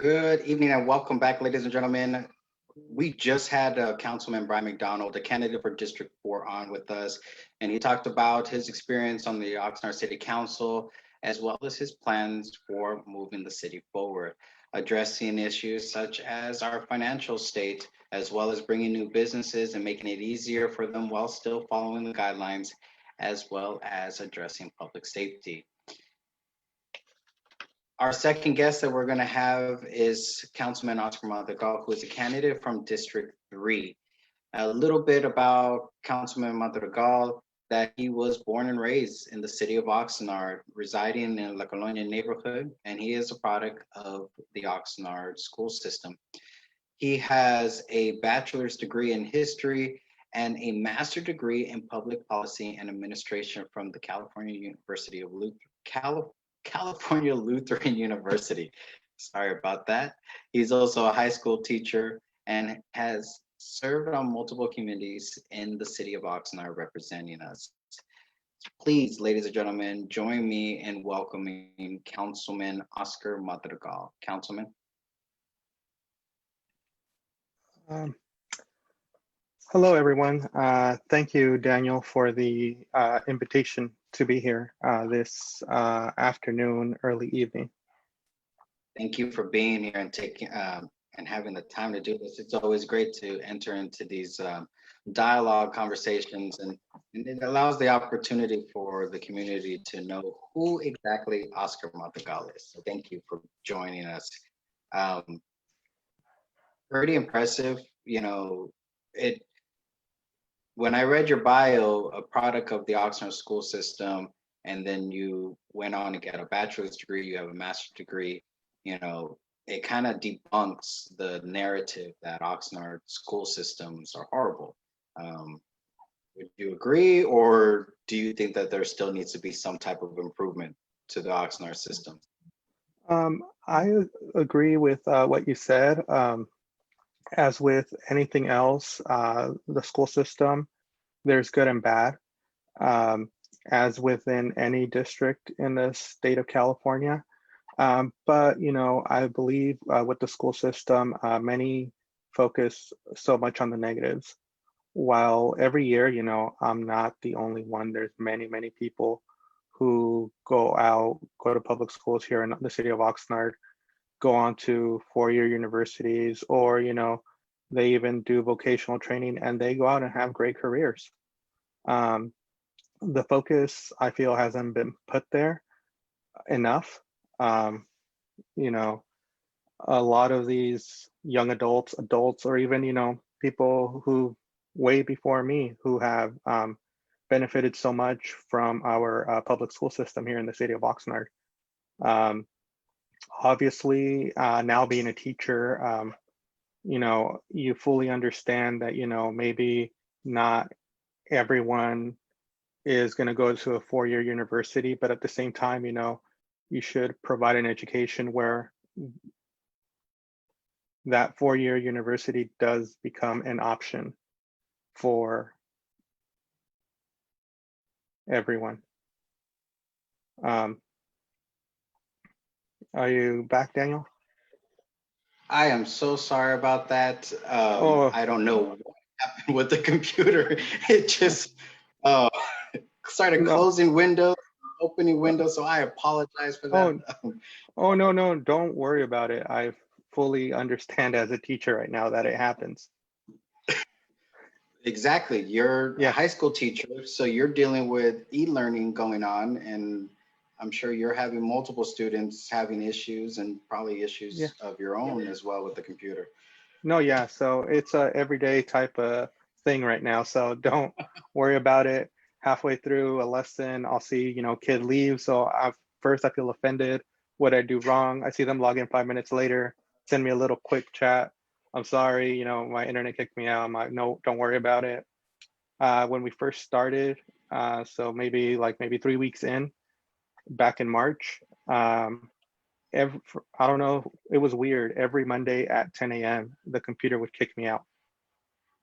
Good evening and welcome back, ladies and gentlemen. We just had Councilman Bryan MacDonald, the candidate for District 4, on with us, and he talked about his experience on the Oxnard City Council, as well as his plans for moving the city forward, addressing issues such as our financial state, as well as bringing new businesses and making it easier for them while still following the guidelines, as well as addressing public safety. Our second guest that we're going to have is Councilman Oscar Madrigal, who is a candidate from District 3. A little bit about Councilman Madrigal, that he was born and raised in the city of Oxnard, residing in La Colonia neighborhood, and he is a product of the Oxnard school system. He has a bachelor's degree in history and a master's degree in public policy and administration from the California University of California Lutheran University. Sorry about that. He's also a high school teacher and has served on multiple committees in the city of Oxnard representing us. Please, ladies and gentlemen, join me in welcoming Councilman Oscar Madrigal. Councilman. Hello, everyone. Thank you, Daniel, for the invitation to be here this afternoon, early evening. Thank you for being here and taking and having the time to do this. It's always great to enter into these dialogue conversations, and it allows the opportunity for the community to know who exactly Oscar Madrigal is. So thank you for joining us. Pretty impressive, you know, when I read your bio, a product of the Oxnard school system, and then you went on to get a bachelor's degree, you have a master's degree, you know, it kind of debunks the narrative that Oxnard school systems are horrible. Would you agree, or do you think that there still needs to be some type of improvement to the Oxnard system? I agree with what you said. As with anything else, the school system, there's good and bad, as within any district in the state of California. But, you know, I believe with the school system, many focus so much on the negatives. While every year, you know, I'm not the only one. There's many, many people who go to public schools here in the city of Oxnard, go on to four-year universities, or, you know, they even do vocational training and they go out and have great careers. The focus, I feel, hasn't been put there enough. You know, a lot of these young adults, or even, you know, people who way before me who have benefited so much from our public school system here in the city of Oxnard. Obviously, now being a teacher, you know, you fully understand that, you know, maybe not everyone is going to go to a four-year university, but at the same time, you know, you should provide an education where that four-year university does become an option for everyone. Are you back, Daniel? I am so sorry about that. Oh. I don't know what happened with the computer. It just started closing windows, opening windows, so I apologize for that. Oh, no, don't worry about it. I fully understand as a teacher right now that it happens. Exactly. You're a high school teacher, so you're dealing with e-learning going on, and I'm sure you're having multiple students having issues and probably issues of your own as well with the computer. No, yeah, so it's a everyday type of thing right now, so don't worry about it. Halfway through a lesson, I'll see, you know, kid leave, so first I feel offended. What I do wrong? I see them log in 5 minutes later, send me a little quick chat. I'm sorry, you know, my internet kicked me out. I'm like, no, don't worry about it. When we first started, so maybe 3 weeks in, back in March, I don't know, it was weird. Every Monday at 10 a.m., the computer would kick me out.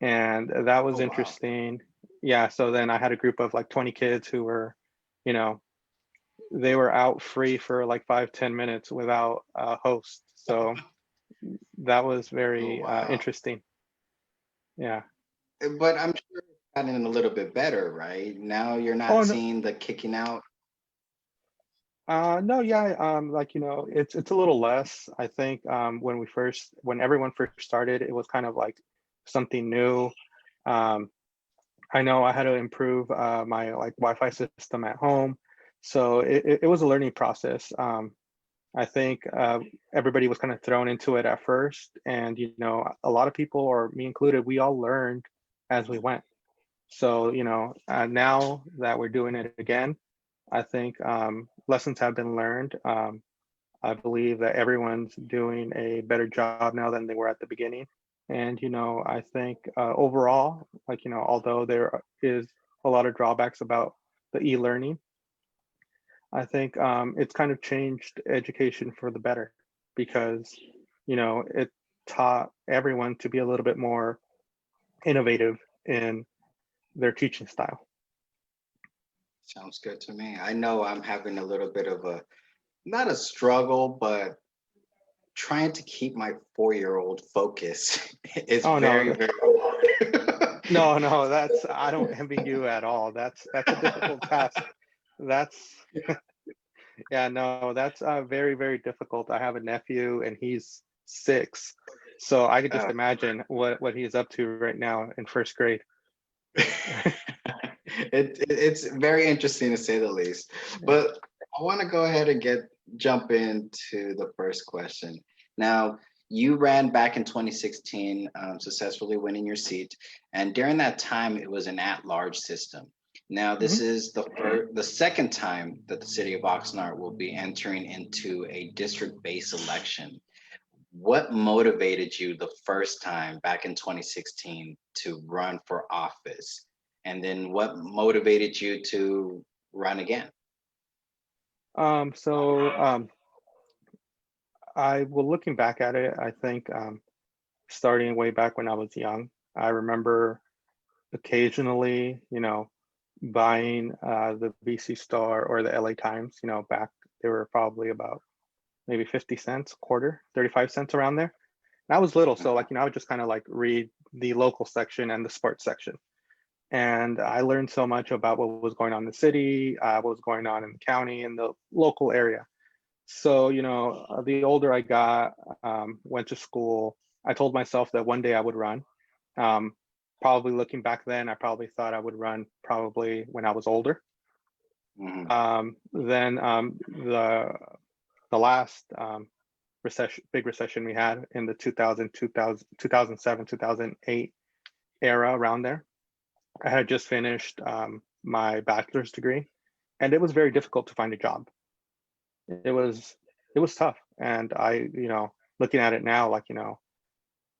And that was interesting. Wow. Yeah, so then I had a group of like 20 kids who were, you know, they were out free for like 5-10 minutes without a host. So that was Oh, very wow. interesting. Yeah. But I'm sure it's gotten a little bit better, right? Now you're Oh not no, seeing the kicking out. no, yeah, like it's a little less. I think when everyone first started, it was kind of like something new. Um, I know I had to improve my like Wi-Fi system at home, so it was a learning process. I think everybody was kind of thrown into it at first, and a lot of people, or me included, we all learned as we went. So now that we're doing it again, I think lessons have been learned. I believe that everyone's doing a better job now than they were at the beginning. And I think overall, like although there is a lot of drawbacks about the e-learning, I think it's kind of changed education for the better because it taught everyone to be a little bit more innovative in their teaching style. Sounds good to me. I know I'm having a little bit of a, not a struggle, but trying to keep my 4-year-old focused is Oh very, no, very hard. no, no, that's I don't envy you at all. That's a difficult task. That's Yeah, no, that's very, very difficult. I have a nephew and he's 6. So I could just Uh, imagine what he's up to right now in first grade. it's very interesting to say the least. Yeah. But I want to go ahead and jump into the first question. Now, you ran back in 2016, successfully winning your seat, and during that time, it was an at-large system. Now, this Mhm. is the second time that the city of Oxnard will be entering into a district-based election. What motivated you the first time back in 2016 to run for office? And then what motivated you to run again? So looking back at it, I think starting way back when I was young, I remember occasionally, buying the VC Star or the LA Times. Back they were probably about maybe 50 cents, quarter, 35 cents around there. And I was little, so like I would just kind of like read the local section and the sports section. And I learned so much about what was going on in the city, what was going on in the county, and the local area. So, the older I got, went to school, I told myself that one day I would run. Um, Probably looking back then, I probably thought I would run probably when I was older. Mhm. Then the last big recession we had in the 2007, 2008 era around there. I had just finished my bachelor's degree, and it was very difficult to find a job. It was it was tough, and looking at it now, like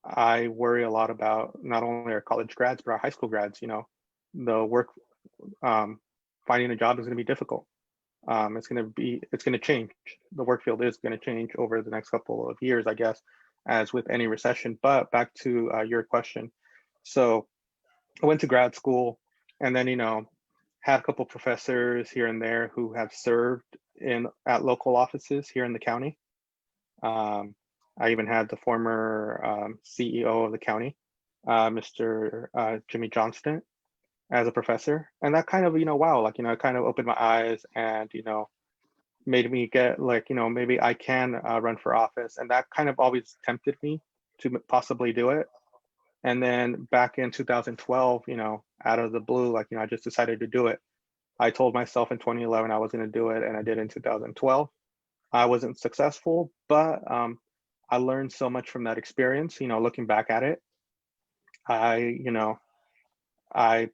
I worry a lot about not only our college grads but our high school grads. The work um, finding a job is going to be difficult. It's going to change. The work field is going to change over the next couple of years, I guess, as with any recession. But back to your question, so I went to grad school, and then had a couple professors here and there who have served in at local offices here in the county. Um, I even had the former CEO of the county, Mr. Jimmy Johnston, as a professor, and that kind of wow, like it kind of opened my eyes, and made me get like maybe I can run for office, and that kind of always tempted me to possibly do it. And then back in 2012, out of the blue, like I just decided to do it. I told myself in 2011 I was going to do it, and I did in 2012. I wasn't successful, but I learned so much from that experience. Looking back at it, I I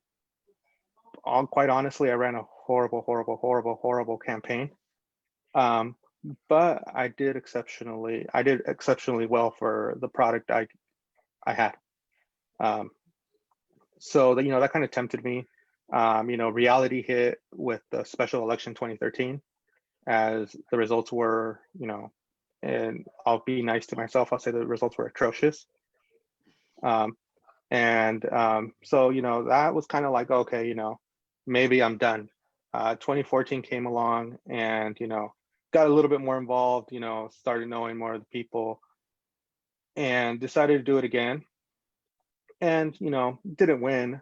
quite honestly I ran a horrible, horrible, horrible, horrible campaign. Um, but I did exceptionally well for the product I had. Um, so that that kind of tempted me. Reality hit with the special election 2013 as the results were, and I'll be nice to myself, I'll say the results were atrocious. Um, and so that was kind of like, okay, maybe I'm done. 2014 came along, and got a little bit more involved, started knowing more of the people. and decided to do it again. And, didn't win,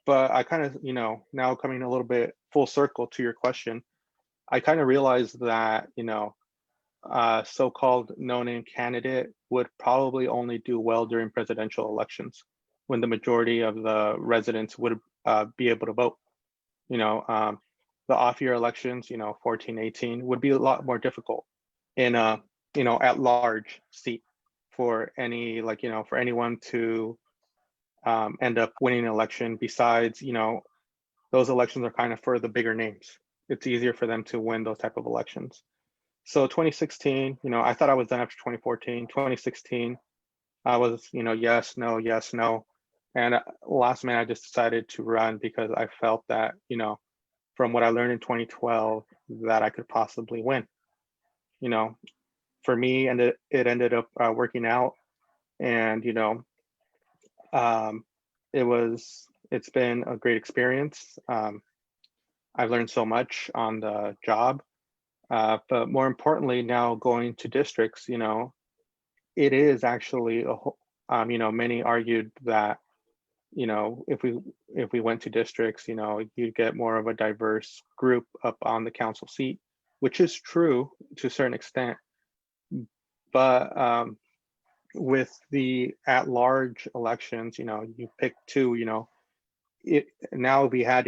but I kind of, now coming a little bit full circle to your question, I kind of realized that, so-called no-name candidate would probably only do well during presidential elections when the majority of the residents would be able to vote. The off-year elections, 14, 18, would be a lot more difficult in a, at large seat for any, for anyone to end up winning an election. Besides, those elections are kind of for the bigger names. It's easier for them to win those type of elections. So 2016, I thought I was done after 2014. 2016, I was, yes, no, yes, no. And last minute, I just decided to run because I felt that, from what I learned in 2012, that I could possibly win. For me, and it ended up working out. And, um, it's been a great experience. I've learned so much on the job. But more importantly, now going to districts, it is actually many argued that, if we went to districts, you'd get more of a diverse group up on the council seat, which is true to a certain extent. But with the at-large elections, you pick two, now if we had,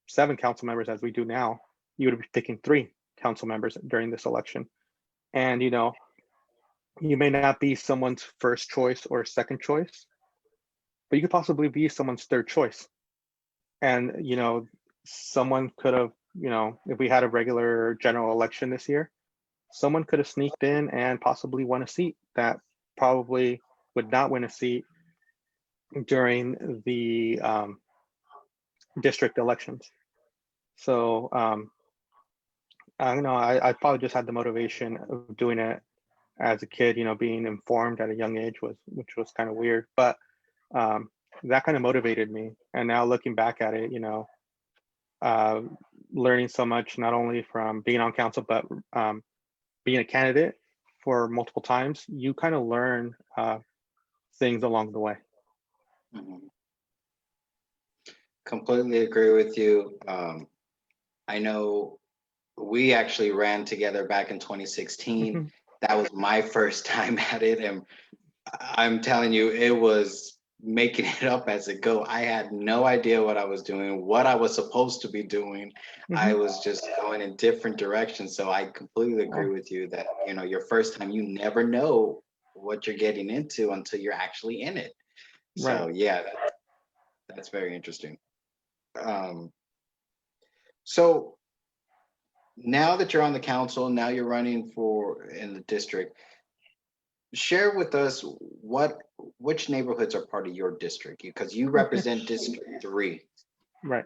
7 council members as we do now, you would be picking 3 council members during this election. And, you may not be someone's first choice or second choice, but you could possibly be someone's third choice. And, someone could have, if we had a regular general election this year, someone could have sneaked in and possibly won a seat that probably would not win a seat during the district elections. So I don't know, I probably just had the motivation of doing it as a kid, being informed at a young age which was kind of weird, but that kind of motivated me. And now looking back at it, learning so much, not only from being on council, but being a candidate for multiple times, you kind of learn things along the way. Mhm. Completely agree with you. I know we actually ran together back in 2016. Mhm. That was my first time at it, and I'm telling you, it was making it up as it go. I had no idea what I was doing, what I was supposed to be doing. I Mhm. was just going in different directions. So I completely agree Oh, with you that, your first time, you never know what you're getting into until you're actually in it. right. So yeah, that's very interesting. Um, so now that you're on the council, now you're running for in the district, share with us which neighborhoods are part of your district, because you Okay. represent District 3. Right.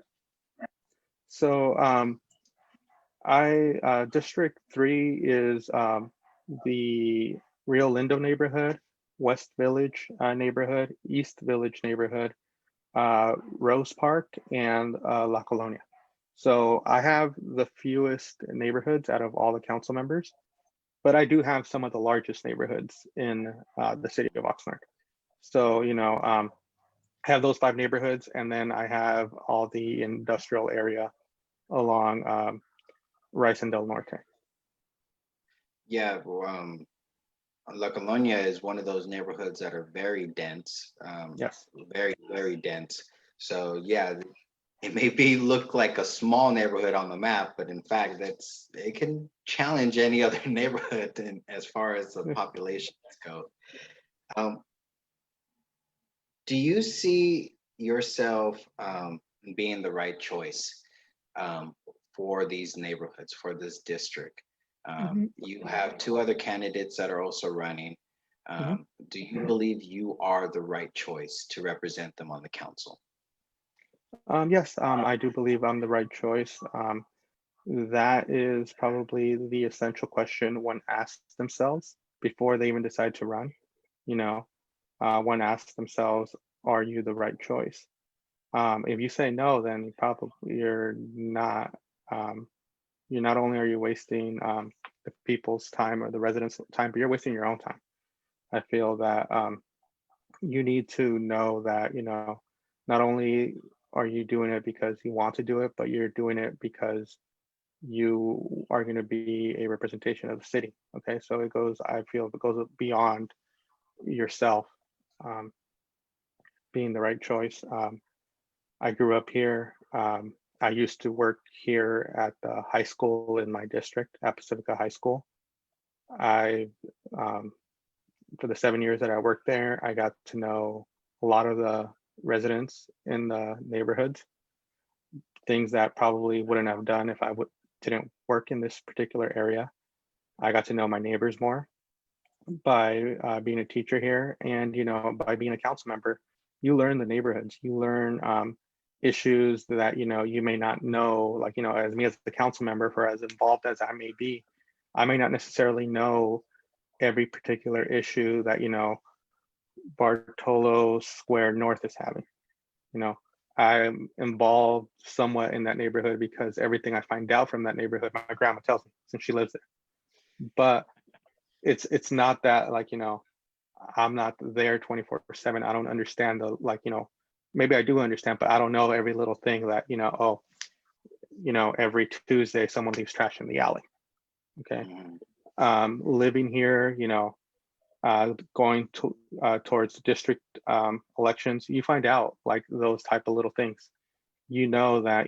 So I District 3 is the Rio Lindo neighborhood, West Village neighborhood, East Village neighborhood, Rose Park, and La Colonia. So I have the fewest neighborhoods out of all the council members, but I do have some of the largest neighborhoods in the city of Oxnard. So, I have those 5 neighborhoods, and then I have all the industrial area along Rice and Del Norte. Yeah, well, La Colonia is one of those neighborhoods that are very dense, Yes. very, very dense. So yeah, it may be look like a small neighborhood on the map, but in fact, it can challenge any other neighborhood as far as the populations go. Um, do you see yourself being the right choice um, for these neighborhoods, for this district? Mhm. You have 2 other candidates that are also running. Mhm. Do you believe you are the right choice to represent them on the council? Yes, I do believe I'm the right choice. That is probably the essential question one asks themselves before they even decide to run. You know, one asks themselves, "Are you the right choice?" If you say no, then probably you're not. Um, you're not only are you wasting the people's time or the residents' time, but you're wasting your own time. I feel that you need to know that, not only are you doing it because you want to do it, but you're doing it because you are going to be a representation of the city. Okay, so I feel it goes beyond yourself being the right choice. I grew up here. I used to work here at the high school in my district, at Pacifica High School. I, for the 7 years that I worked there, I got to know a lot of the residents in the neighborhoods, things that probably wouldn't have done if I didn't work in this particular area. I got to know my neighbors more by being a teacher here, and by being a council member. You learn the neighborhoods. You learn issues that you may not know. Like as me as the council member, for as involved as I may be, I may not necessarily know every particular issue that Bartolo Square North is having. I'm involved somewhat in that neighborhood because everything I find out from that neighborhood, my grandma tells me since she lives there. But it's not that I'm not there 24/7. I don't understand maybe I do understand, but I don't know every little thing that every Tuesday someone leaves trash in the alley. Okay. Living here, going towards district elections, you find out like those type of little things. That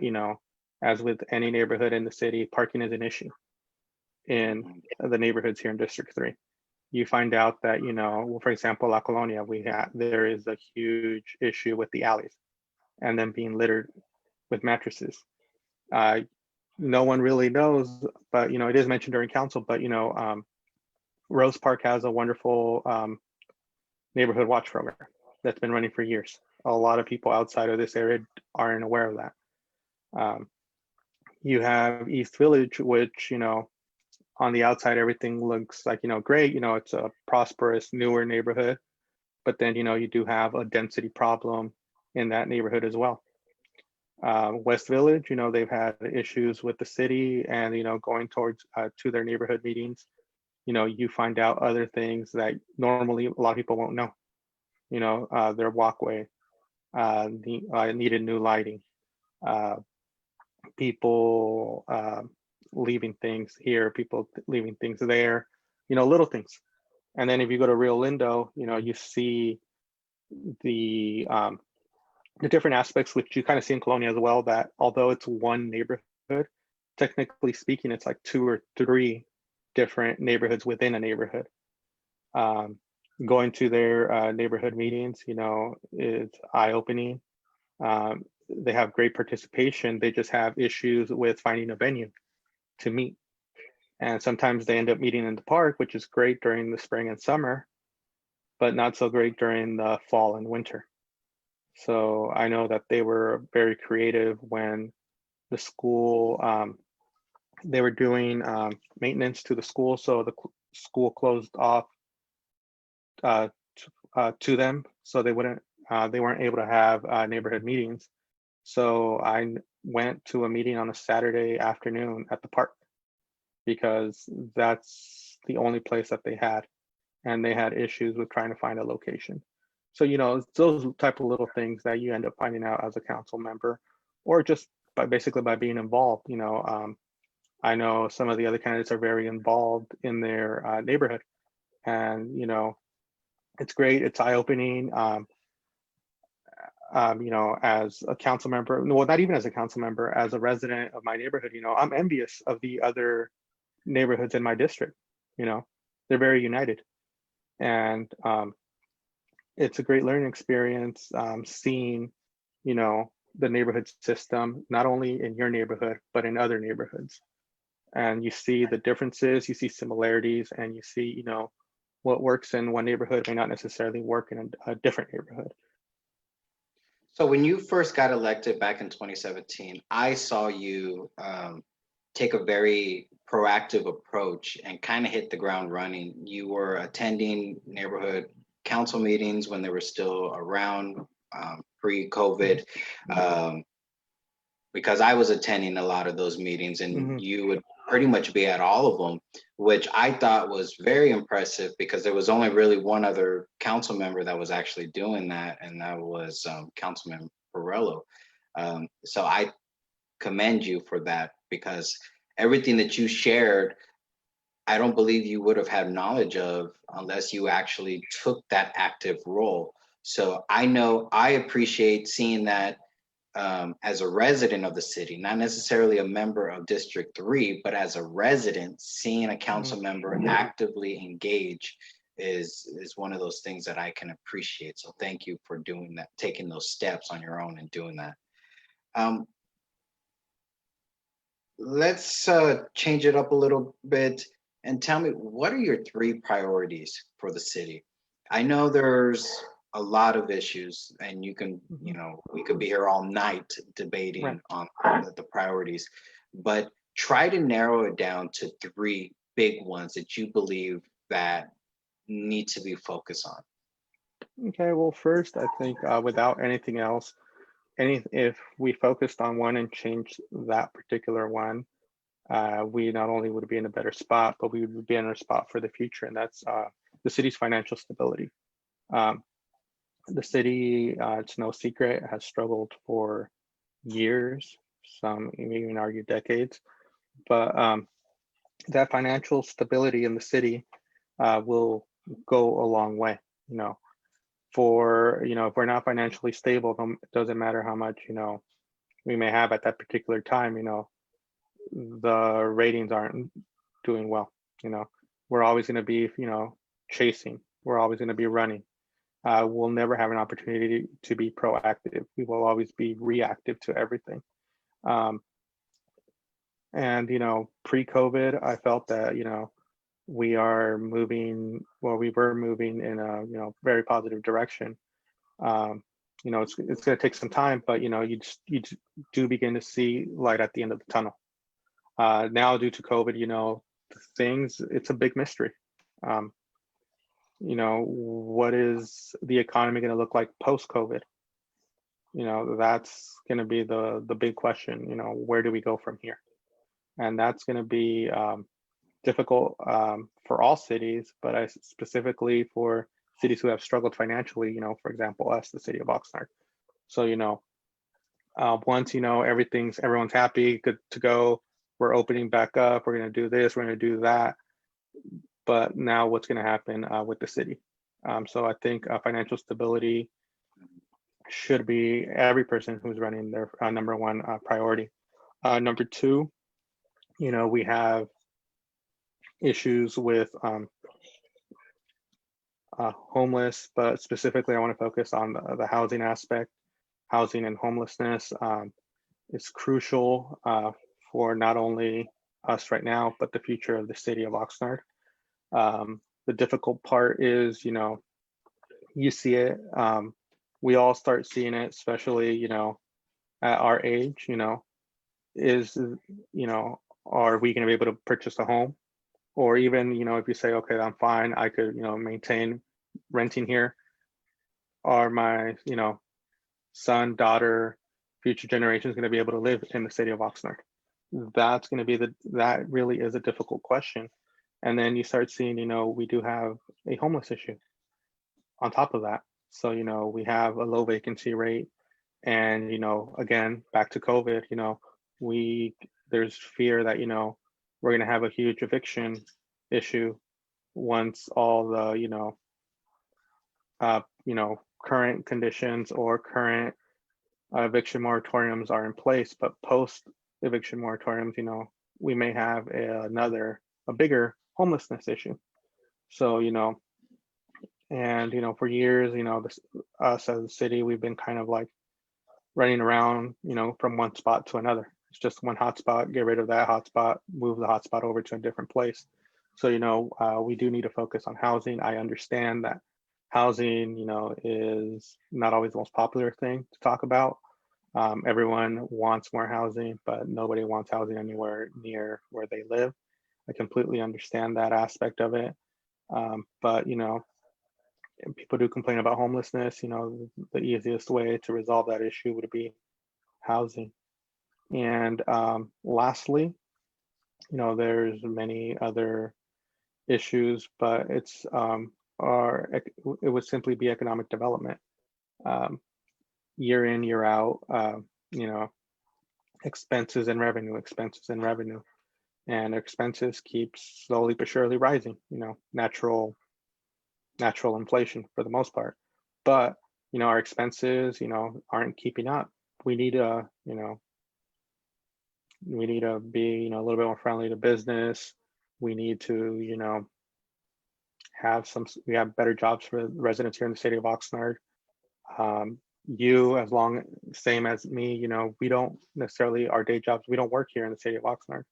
as with any neighborhood in the city, parking is an issue in the neighborhoods here in District 3. You find out that for example, La Colonia, there is a huge issue with the alleys and them being littered with mattresses. No one really knows, but it is mentioned during council. But Rose Park has a wonderful neighborhood watch program that's been running for years. A lot of people outside of this area aren't aware of that. You have East Village, which on the outside everything looks like great. It's a prosperous, newer neighborhood, but then you do have a density problem in that neighborhood as well. West Village, they've had issues with the city, and going towards to their neighborhood meetings, you find out other things that normally a lot of people won't know. Their walkway needed new lighting. People leaving things here, people leaving things there, little things. And then if you go to Rio Lindo, you see the different aspects, which you kind of see in Colonia as well, that although it's one neighborhood, technically speaking, it's like 2 or 3 different neighborhoods within a neighborhood. Going to their neighborhood meetings, is eye-opening. They have great participation. They just have issues with finding a venue to meet. And sometimes they end up meeting in the park, which is great during the spring and summer, but not so great during the fall and winter. So I know that they were very creative when the school, they were doing maintenance to the school. So the school closed off to them. So they weren't able to have neighborhood meetings. So I went to a meeting on a Saturday afternoon at the park because that's the only place that they had. And they had issues with trying to find a location. So, it's those type of little things that you end up finding out as a council member, or just by being involved. I know some of the other candidates are very involved in their neighborhood, and it's great. It's eye-opening. As a council member, well, not even as a council member, as a resident of my neighborhood, I'm envious of the other neighborhoods in my district. They're very united, and it's a great learning experience seeing, the neighborhood system, not only in your neighborhood, but in other neighborhoods. And you see the differences, you see similarities, and you see, what works in one neighborhood may not necessarily work in a different neighborhood. So when you first got elected back in 2017, I saw you take a very proactive approach and kind of hit the ground running. You were attending neighborhood council meetings when they were still around pre-COVID, because I was attending a lot of those meetings, and you would pretty much be at all of them, which I thought was very impressive because there was only really one other council member that was actually doing that, and that was Councilman Perello. So I commend you for that because everything that you shared, I don't believe you would have had knowledge of unless you actually took that active role. So I know I appreciate seeing that as a resident of the city, not necessarily a member of District 3, but as a resident, seeing a council member actively engage is one of those things that I can appreciate. So thank you for doing that, taking those steps on your own and doing that. Let's change it up a little bit and tell me, what are your 3 priorities for the city? I know there's a lot of issues and you can, you know, we could be here all night debating on the priorities, but try to narrow it down to 3 big ones that you believe that need to be focused on. Okay, well, first, I think without anything else, if we focused on one and changed that particular one, we not only would be in a better spot, but we would be in a spot for the future, and that's the city's financial stability. The city, it's no secret, has struggled for years, some even argue decades, but that financial stability in the city will go a long way. You know, if we're not financially stable, it doesn't matter how much, we may have at that particular time, the ratings aren't doing well. We're always going to be, chasing, we're always going to be running. We'll never have an opportunity to be proactive. We will always be reactive to everything. And, pre-COVID, I felt that, we were moving in a, very positive direction. It's going to take some time, but, you do begin to see light at the end of the tunnel. Now, due to COVID, it's a big mystery. What is the economy going to look like post-COVID? That's going to be the big question. Where do we go from here? And that's going to be difficult for all cities, but specifically for cities who have struggled financially. For example, us, the city of Oxnard. So once everyone's happy, good to go. We're opening back up. We're going to do this. We're going to do that. But now what's going to happen with the city? So I think financial stability should be every person who's running their number one priority. Number 2, we have issues with homeless, but specifically I want to focus on the housing aspect. Housing and homelessness is crucial for not only us right now, but the future of the city of Oxnard. The difficult part is, you see it, we all start seeing it, especially, at our age, are we going to be able to purchase a home? Or even, if you say, okay, I'm fine, I could, maintain renting here. Are my, son, daughter, future generations going to be able to live in the city of Oxnard? That's going to be that really is a difficult question. And then you start seeing, we do have a homeless issue on top of that. So, we have a low vacancy rate. And, again, back to COVID, there's fear that, we're going to have a huge eviction issue once all the, current conditions or current eviction moratoriums are in place. But post eviction moratoriums, we may have a bigger homelessness issue. So, and, for years, us as a city, we've been kind of like running around, from one spot to another. It's just one hotspot, get rid of that hotspot, move the hotspot over to a different place. So, we do need to focus on housing. I understand that housing, is not always the most popular thing to talk about. Everyone wants more housing, but nobody wants housing anywhere near where they live. I completely understand that aspect of it. But, people do complain about homelessness. The easiest way to resolve that issue would be housing. And lastly, there's many other issues, but it would simply be economic development. Um, Year in, year out, you know, expenses and revenue, and expenses keep slowly but surely rising. Natural inflation for the most part, but our expenses, aren't keeping up. We need to, be, a little bit more friendly to business. We need to, we have better jobs for residents here in the city of Oxnard. You, as long, same as me, we don't necessarily, our day jobs, we don't work here in the city of Oxnard.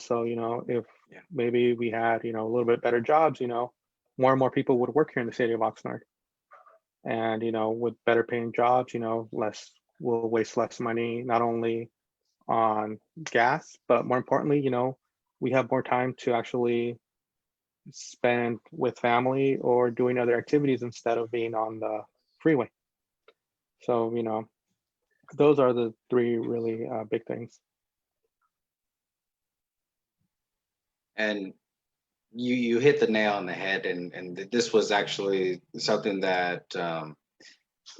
So, if Yeah. maybe we had, a little bit better jobs, more and more people would work here in the city of Oxnard. And, with better paying jobs, we'll waste less money, not only on gas, but more importantly, we have more time to actually spend with family or doing other activities instead of being on the freeway. So, those are the three really big things. And you hit the nail on the head, and this was actually something that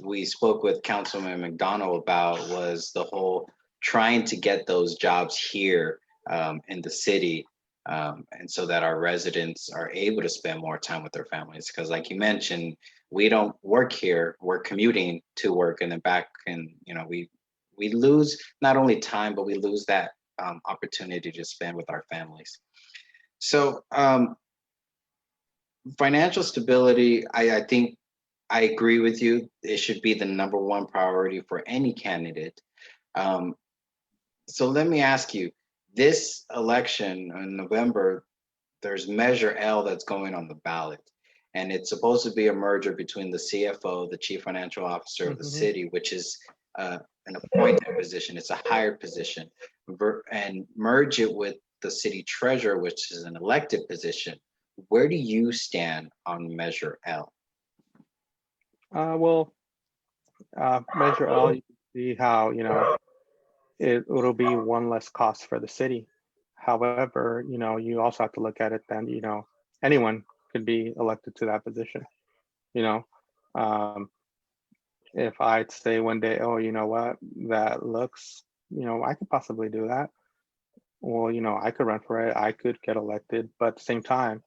we spoke with Councilman MacDonald about, was the whole trying to get those jobs here in the city, and so that our residents are able to spend more time with their families. Because, like you mentioned, we don't work here; we're commuting to work and then back, and we lose not only time, but we lose that opportunity to spend with our families. So, financial stability, I think I agree with you. It should be the number one priority for any candidate. Um, so let me ask you, this election in November, there's Measure L that's going on the ballot. And it's supposed to be a merger between the CFO, the Chief Financial Officer of the Mhm. city, which is an appointed position. It's a hired position, and merge it with the city treasurer, which is an elected position. Where do you stand on Measure L? Well, Measure L, you can see how, it'll be one less cost for the city. However, you also have to look at it then, anyone could be elected to that position. You know, um, if I'd say one day, oh, you know what, that looks, I could possibly do that. Well, I could run for it, I could get elected, but at the same time,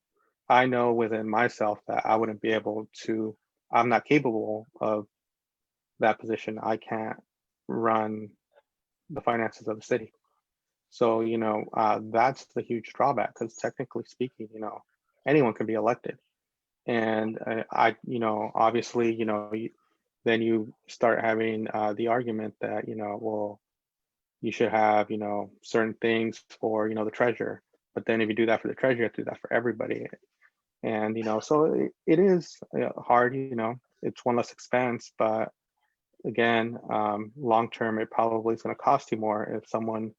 I know within myself that I wouldn't be able to, I'm not capable of that position. I can't run the finances of the city. So, that's the huge drawback, because technically speaking, anyone can be elected. And obviously, then you start having the argument that, well, you should have, certain things for, the treasurer. But then if you do that for the treasurer, you have to do that for everybody. And, so it is hard, it's one less expense, but again, long term, it probably is going to cost you more if someone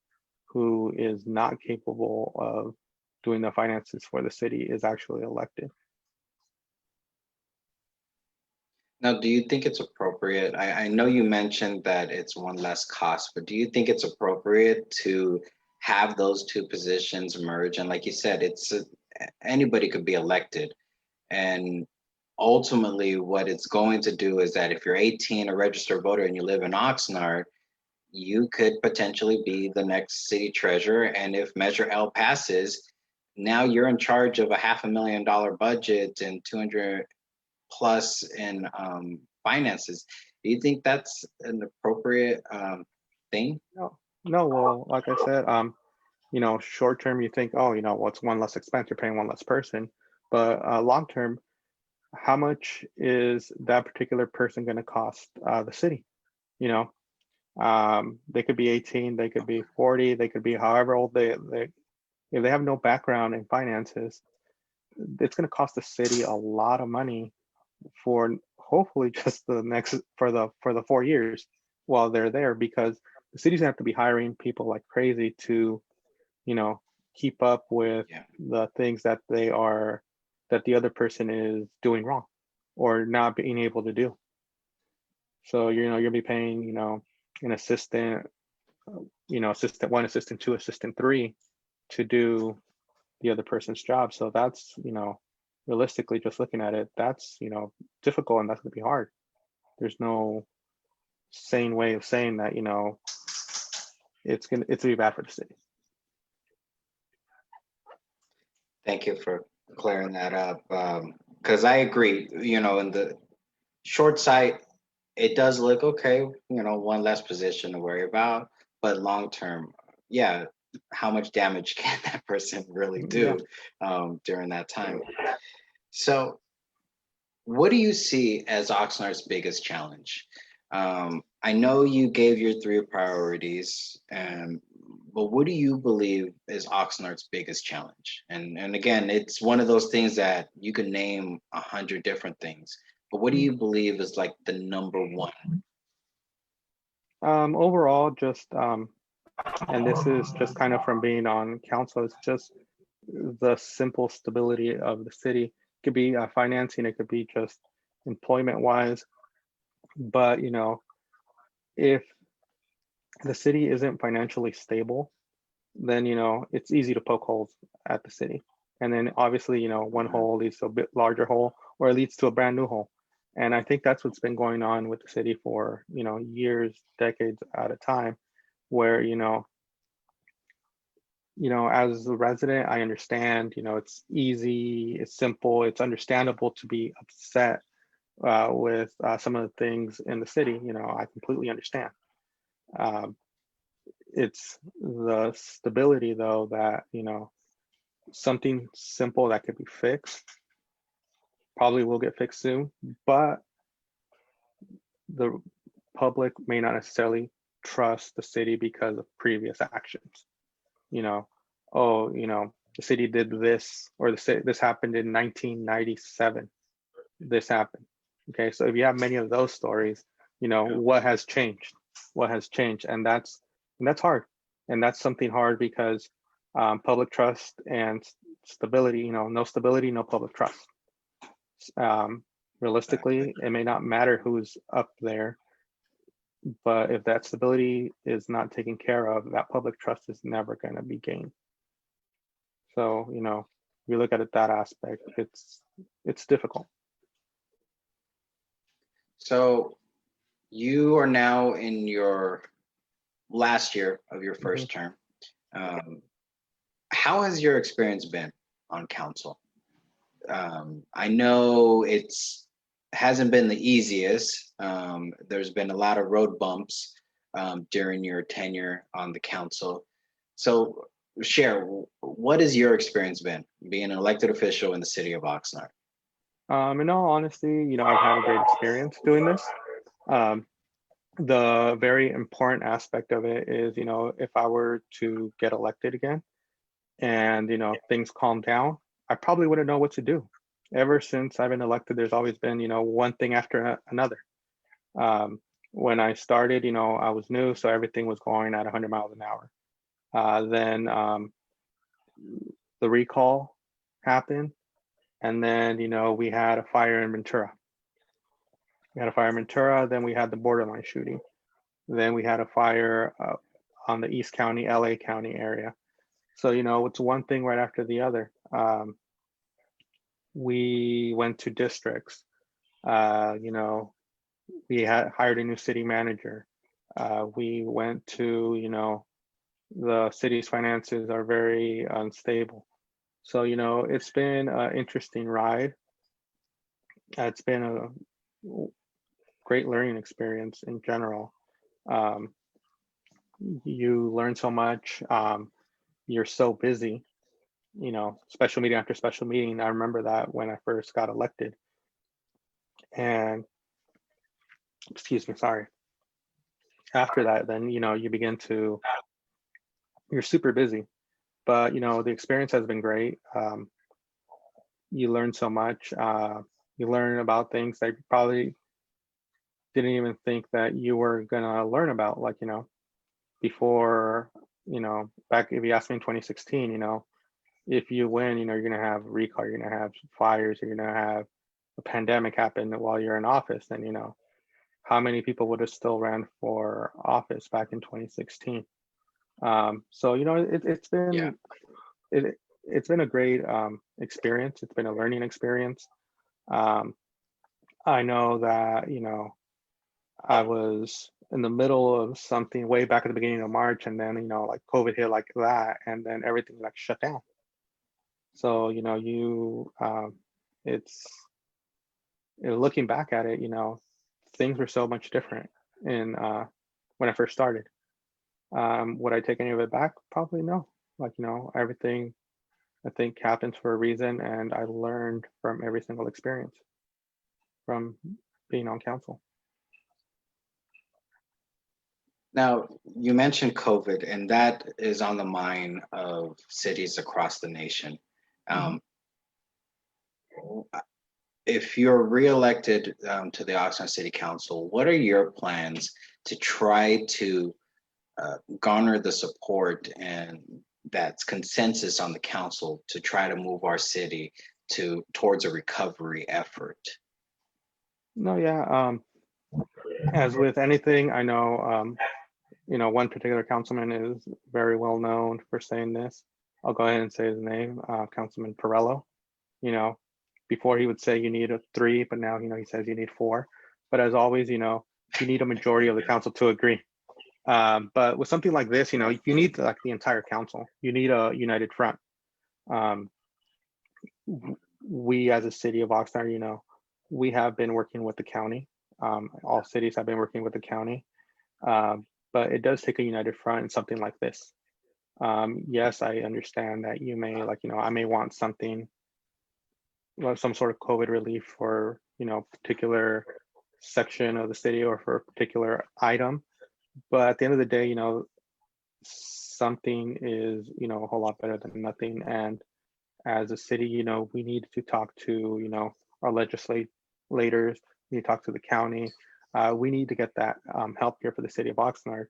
who is not capable of doing the finances for the city is actually elected. Now, do you think it's appropriate? I know you mentioned that it's one less cost, but do you think it's appropriate to have those two positions merge? And like you said, anybody could be elected. And ultimately, what it's going to do is that if you're 18, a registered voter, and you live in Oxnard, you could potentially be the next city treasurer. And if Measure L passes, now you're in charge of a $500,000 budget and 200 plus in finances. Do you think that's an appropriate thing? No, well, like I said, short term, you think, oh, what's one less expense? You're paying one less person. But long term, how much is that particular person going to cost the city? You know, they could be 18, they could be 40, they could be however old if they have no background in finances, it's going to cost the city a lot of money for hopefully just the next for the 4 years while they're there, because the city's gonna have to be hiring people like crazy to keep up with Yeah. the things that the other person is doing wrong or not being able to do. So you'll be paying an assistant, assistant one, assistant two, assistant three, to do the other person's job. So that's, realistically just looking at it, that's, difficult, and that's gonna be hard. There's no sane way of saying that, it's gonna be bad for the city. Thank you for clearing that up. Because I agree, in the short sight, it does look okay, one less position to worry about. But long term, yeah, how much damage can that person really do during that time? So, what do you see as Oxnard's biggest challenge? I know you gave your three priorities, but what do you believe is Oxnard's biggest challenge? And again, it's one of those things that you can name 100 different things, but what do you believe is like the number one? Overall, just and this is just kind of from being on council, it's just the simple stability of the city. It could be financing, it could be just employment wise, but if the city isn't financially stable, then it's easy to poke holes at the city, and then obviously one hole leads to a bit larger hole, or it leads to a brand new hole. And I think that's what's been going on with the city for years, decades at a time, where as a resident, I understand, it's easy, it's simple, it's understandable to be upset with some of the things in the city. I completely understand. It's the stability, though, that something simple that could be fixed probably will get fixed soon, but the public may not necessarily trust the city because of previous actions. Oh, the city did this, or this happened in 1997. This happened. Okay, so if you have many of those stories, what has changed? What has changed? And that's hard. And that's something hard because public trust and stability, no stability, no public trust. Realistically, it may not matter who's up there, but if that stability is not taken care of, that public trust is never going to be gained. So, if you look at it that aspect, it's difficult. So, you are now in your last year of your first term. How has your experience been on council? I know hasn't been the easiest. There's been a lot of road bumps during your tenure on the council. So share, what has your experience been being an elected official in the city of Oxnard? In all honesty, I've had a great experience doing this. The very important aspect of it is, if I were to get elected again and, things calm down, I probably wouldn't know what to do. Ever since I've been elected, there's always been, one thing after another. When I started, I was new, so everything was going at 100 miles an hour. Then the recall happened, and then, we had a fire in Ventura. Then we had the borderline shooting. Then we had a fire on the East County, LA County area. So, it's one thing right after the other. We went to districts. We had hired a new city manager. We went to, the city's finances are very unstable. So, it's been an interesting ride. It's been a great learning experience in general. You learn so much. You're so busy, special meeting after special meeting. I remember that when I first got elected. And excuse me, sorry. After that, then, you begin to, you're super busy, but, the experience has been great. You learn so much. You learn about things that you probably didn't even think that you were gonna learn about, like, before, back, if you asked me in 2016, if you win, you're gonna have recall, you're gonna have fires, you're gonna have a pandemic happen while you're in office, then, how many people would have still ran for office back in 2016? So it's Yeah. been it's been a great experience. It's been a learning experience. Um, I know that I was in the middle of something way back at the beginning of March, and then like COVID hit like that, and then everything like shut down. So it's looking back at it, things were so much different in when I first started. Would I take any of it back? Probably no. Like everything I think happens for a reason, and I learned from every single experience from being on council. Now, you mentioned COVID, and that is on the mind of cities across the nation. Mhm. Um, if you're reelected to the Oxnard City Council, what are your plans to try to garner the support and that's consensus on the council to try to move our city towards a recovery effort? No, yeah. As with anything, I know one particular councilman is very well known for saying this. I'll go ahead and say his name, Councilman Perello. You know, before he would say you need a three, but now he says you need four. But as always, you need a majority of the council to agree. But with something like this, you need like the entire council. You need a united front. Um, we as a city of Oxnard, we have been working with the county. All cities have been working with the county, but it does take a united front in something like this. Yes, I understand that you may I may want something, some sort of COVID relief for particular section of the city or for a particular item, but at the end of the day, something is a whole lot better than nothing. And as a city, we need to talk to our legislators, we need to talk to the county. We need to get that help here for the city of Oxnard.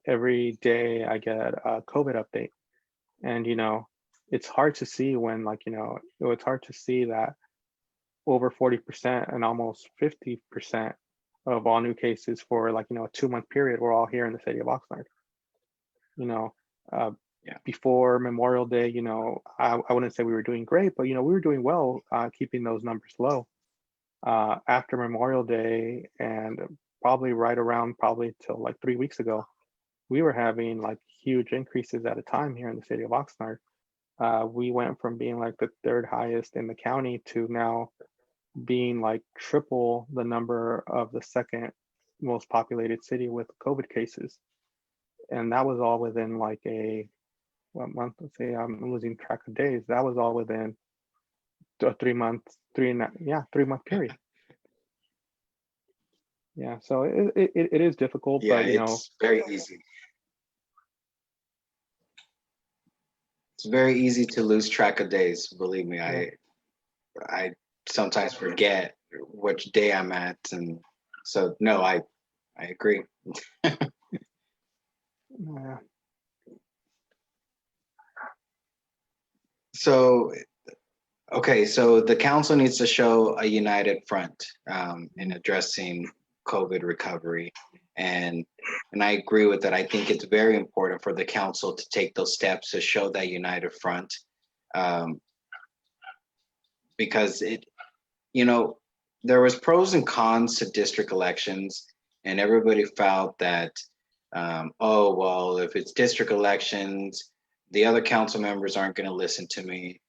Every day I get a COVID update, and it's hard to see when it's hard to see that over 40% and almost 50% of all new cases for a 2-month period were all here in the city of Oxnard. You know, uh, Yeah. Before Memorial Day, I wouldn't say we were doing great, but we were doing well, keeping those numbers low. After Memorial Day, and probably right around probably till like 3 weeks ago, we were having like huge increases at a time here in the city of Oxnard. We went from being like the third highest in the county to now being like triple the number of the second most populated city with COVID cases. And that was all within like a 1 month. Let's say I'm losing track of days. That was all within a 3 month, 3-month period. Yeah, so it is difficult, Yeah, but it's very easy. It's very easy to lose track of days. Believe me, yeah, I sometimes forget which day I'm at, and so no, I agree. yeah. So okay, so the council needs to show a united front in addressing COVID recovery, and I agree with that. I think it's very important for the council to take those steps to show that united front, um, because you know, there was pros and cons to district elections, and everybody felt that, oh well, if it's district elections, the other council members aren't going to listen to me.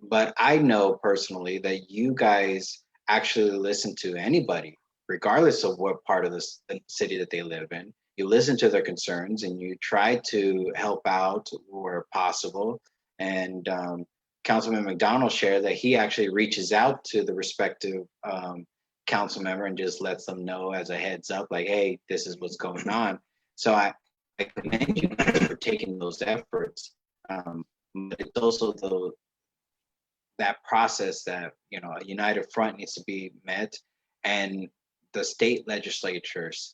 But I know personally that you guys actually listen to anybody, regardless of what part of the city that they live in. You listen to their concerns and you try to help out where possible. And Councilman MacDonald shared that he actually reaches out to the respective council member and just lets them know as a heads up, like, hey, this is what's going on. So I commend you guys for taking those efforts. But it's also that process that a united front needs to be met, and the state legislatures,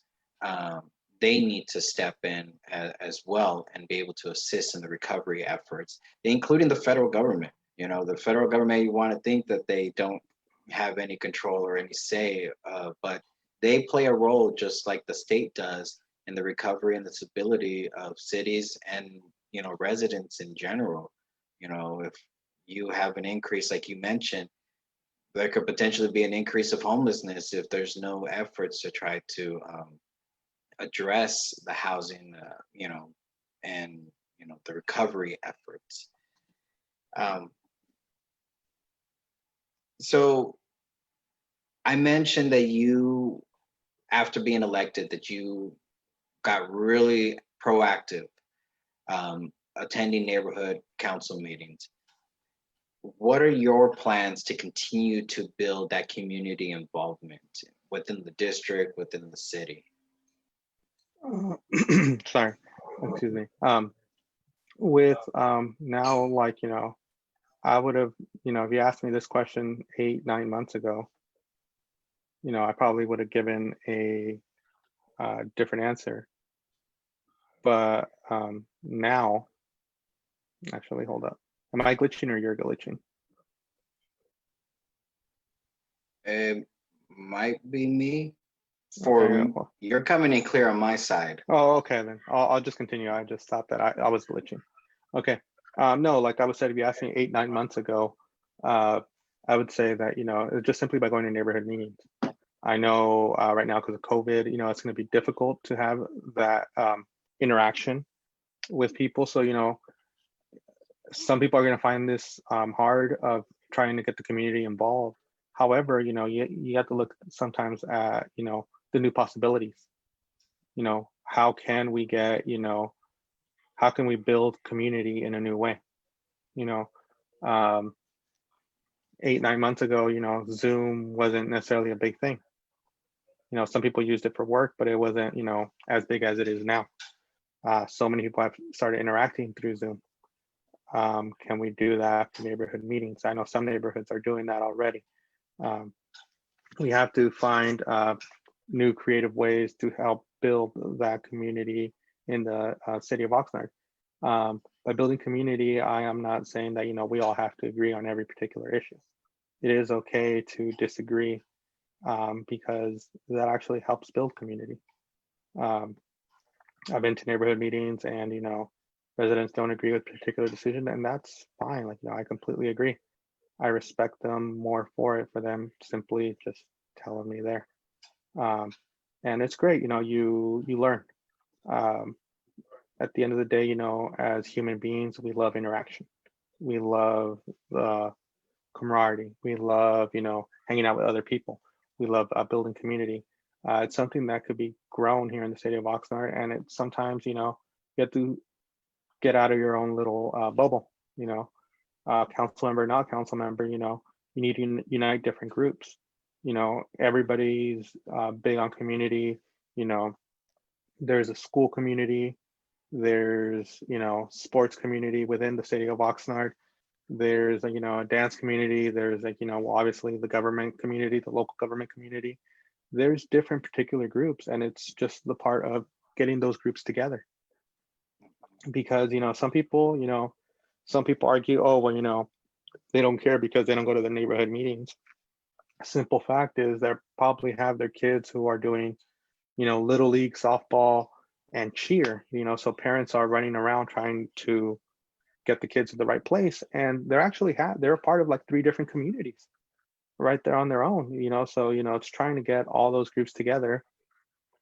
they need to step in as well and be able to assist in the recovery efforts, including the federal government. The federal government, you want to think that they don't have any control or any say, but they play a role just like the state does and the recovery and the stability of cities and, you know, residents in general. You know, if you have an increase, like you mentioned, there could potentially be an increase of homelessness if there's no efforts to try to address the housing, you know, and, you know, the recovery efforts. Um, so I mentioned that you, after being elected, that you got really proactive, attending neighborhood council meetings. What are your plans to continue to build that community involvement within the district, within the city? Sorry, excuse me. With now, like, you know, I would have, you know, if you asked me this question 8, 9 months ago, you know, I probably would have given a different answer. But now, actually, hold up. Am I glitching or you're glitching? It might be me. Okay, well, You're coming in clear on my side. oh, okay, then I'll just continue. I just thought that I was glitching. Okay. No, like I was said, if you asked me 8, 9 months ago, I would say that, you know, just simply by going to neighborhood meetings. I know right now because of COVID, you know, it's going to be difficult to have that interaction with people. So, you know, some people are going to find this hard of trying to get the community involved. However, you know, you have to look sometimes at, you know, the new possibilities. You know, how can we get, you know, how can we build community in a new way? You know, um, 8, 9 months ago, you know, Zoom wasn't necessarily a big thing. You know, some people used it for work, but it wasn't, you know, as big as it is now. So many people have started interacting through Zoom. Can we do that for neighborhood meetings? I know some neighborhoods are doing that already. Um, we have to find new creative ways to help build that community in the city of Oxnard. By building community, I am not saying that, you know, we all have to agree on every particular issue. It is okay to disagree because that actually helps build community. I've been to neighborhood meetings and, you know, residents don't agree with a particular decision, and that's fine. Like, you know, I completely agree. I respect them more for it, for them simply just telling me there. And it's great, you know, you learn. Um, at the end of the day, you know, as human beings, we love interaction. We love the camaraderie. We love, you know, hanging out with other people. We love building community. It's something that could be grown here in the city of Oxnard, and it's sometimes, you know, you have to get out of your own little bubble. You know, council member, not council member. You know, you need to unite different groups. You know, everybody's big on community. You know, there's a school community. There's, you know, sports community within the city of Oxnard. There's a, you know, a dance community. There's, like, you know, well, obviously the government community, the local government community. There's different particular groups, and it's just the part of getting those groups together. Because, you know, some people, you know, some people argue, oh, well, you know, they don't care because they don't go to the neighborhood meetings. Simple fact is they probably have their kids who are doing, you know, little league softball and cheer, you know, so parents are running around trying to get the kids to the right place, and they're actually they're a part of like 3 different communities right there on their own, you know. So, you know, it's trying to get all those groups together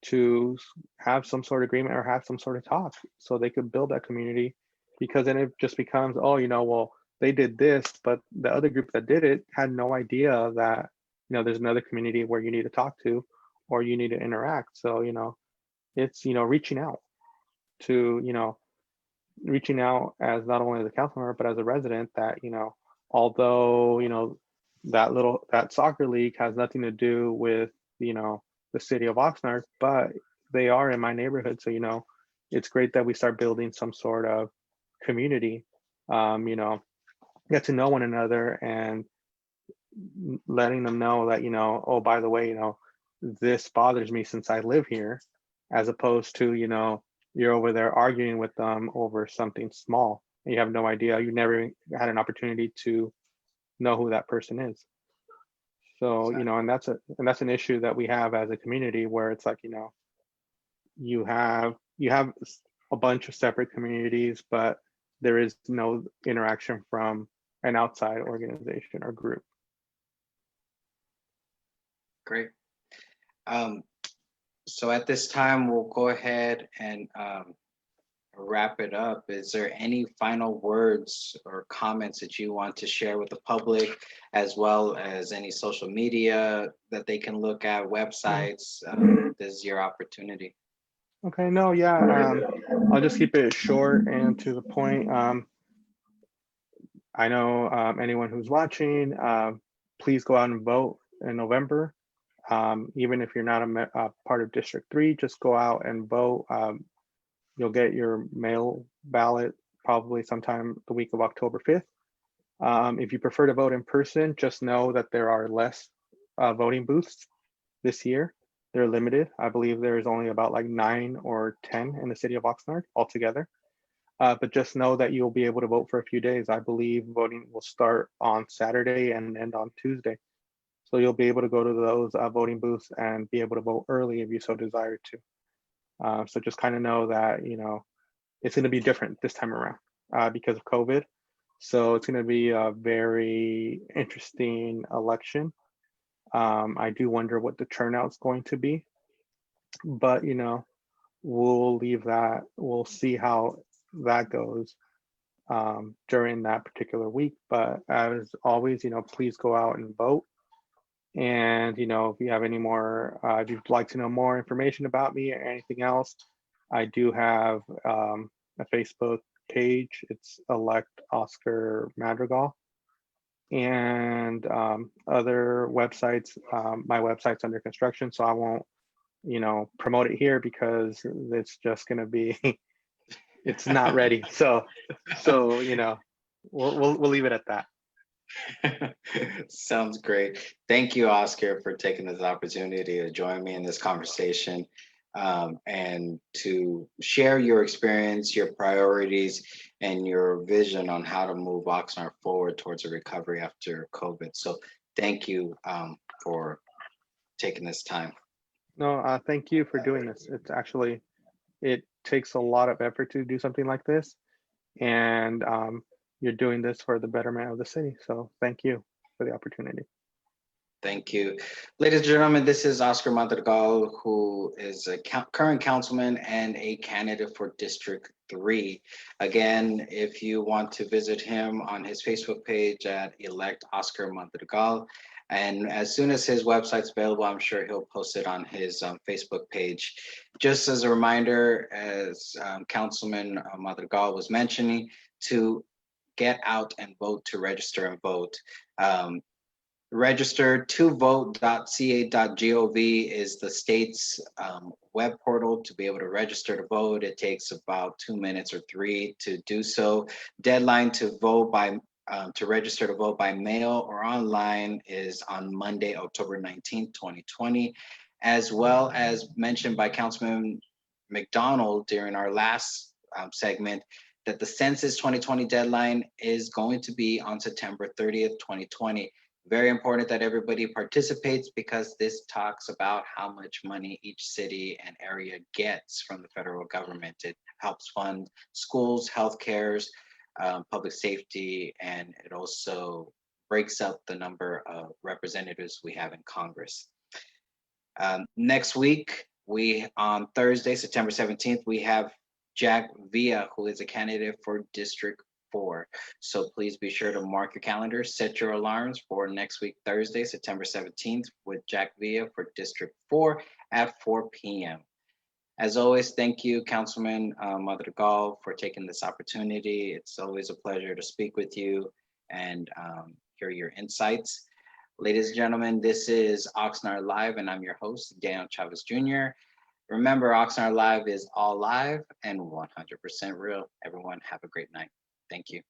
to have some sort of agreement or have some sort of talk so they could build that community. Because then it just becomes, oh, you know, well, they did this, but the other group that did it had no idea that, you know, there's another community where you need to talk to or you need to interact. So, you know, it's, you know, reaching out to, you know, reaching out as not only the council member, but as a resident that, you know, although, you know, that soccer league has nothing to do with, you know, the city of Oxnard, but they are in my neighborhood. So, you know, it's great that we start building some sort of community, you know, get to know one another and letting them know that, you know, oh, by the way, you know, this bothers me since I live here, as opposed to, you know, you're over there arguing with them over something small and you have no idea, you never had an opportunity to know who that person is. So, you know, and that's an issue that we have as a community where it's like, you know, you have a bunch of separate communities, but there is no interaction from an outside organization or group. Great. So at this time, we'll go ahead and wrap it up. Is there any final words or comments that you want to share with the public, as well as any social media that they can look at, websites? This is your opportunity. Okay, no, yeah, I'll just keep it short and to the point. I know anyone who's watching, please go out and vote in November. Even if you're not a part of District 3, just go out and vote. You'll get your mail ballot probably sometime the week of October 5th. If you prefer to vote in person, just know that there are less voting booths this year. They're limited. I believe there's only about like 9 or 10 in the city of Oxnard altogether. But just know that you'll be able to vote for a few days. I believe voting will start on Saturday and end on Tuesday. So you'll be able to go to those voting booths and be able to vote early if you so desire to. So just kind of know that, you know, it's going to be different this time around because of COVID. So it's going to be a very interesting election. I do wonder what the turnout's going to be, but, you know, we'll leave that. We'll see how that goes during that particular week. But as always, you know, please go out and vote. And, you know, if you have any more, if you'd like to know more information about me or anything else, I do have a Facebook page. It's Elect Oscar Madrigal. And other websites, my website's under construction, so I won't, you know, promote it here because it's just going to be, it's not ready. So, you know, we'll leave it at that. Sounds great. Thank you, Oscar, for taking this opportunity to join me in this conversation and to share your experience, your priorities, and your vision on how to move Oxnard forward towards a recovery after COVID. So thank you for taking this time. No, thank you for doing this. It's actually, it takes a lot of effort to do something like this. And you're doing this for the betterment of the city. So thank you for the opportunity. Thank you. Ladies and gentlemen, this is Oscar Madrigal, who is a current councilman and a candidate for District 3. Again, if you want to visit him on his Facebook page at Elect Oscar Madrigal, and as soon as his website's available, I'm sure he'll post it on his Facebook page. Just as a reminder, as Councilman Madrigal was mentioning, to get out and vote, to register and vote. Register tovote.ca.gov is the state's web portal to be able to register to vote. It takes about 2 minutes or 3 to do so. Deadline to vote by to register to vote by mail or online is on Monday, October 19th, 2020, as well as mentioned by Councilman MacDonald during our last segment, that the Census 2020 deadline is going to be on September 30th, 2020. Very important that everybody participates because this talks about how much money each city and area gets from the federal government. It helps fund schools, healthcare, public safety, and it also breaks up the number of representatives we have in Congress. Next week, on Thursday, September 17th, we have Jack Villa, who is a candidate for District 4. So please be sure to mark your calendars, set your alarms for next week, Thursday, September 17th, with Jack Villa for District 4 at 4 p.m. As always, thank you, Councilman Madrigal, for taking this opportunity. It's always a pleasure to speak with you and hear your insights. Ladies and gentlemen, this is Oxnard Live, and I'm your host, Daniel Chavez Jr. Remember, Oxnard Live is all live and 100% real. Everyone have a great night. Thank you.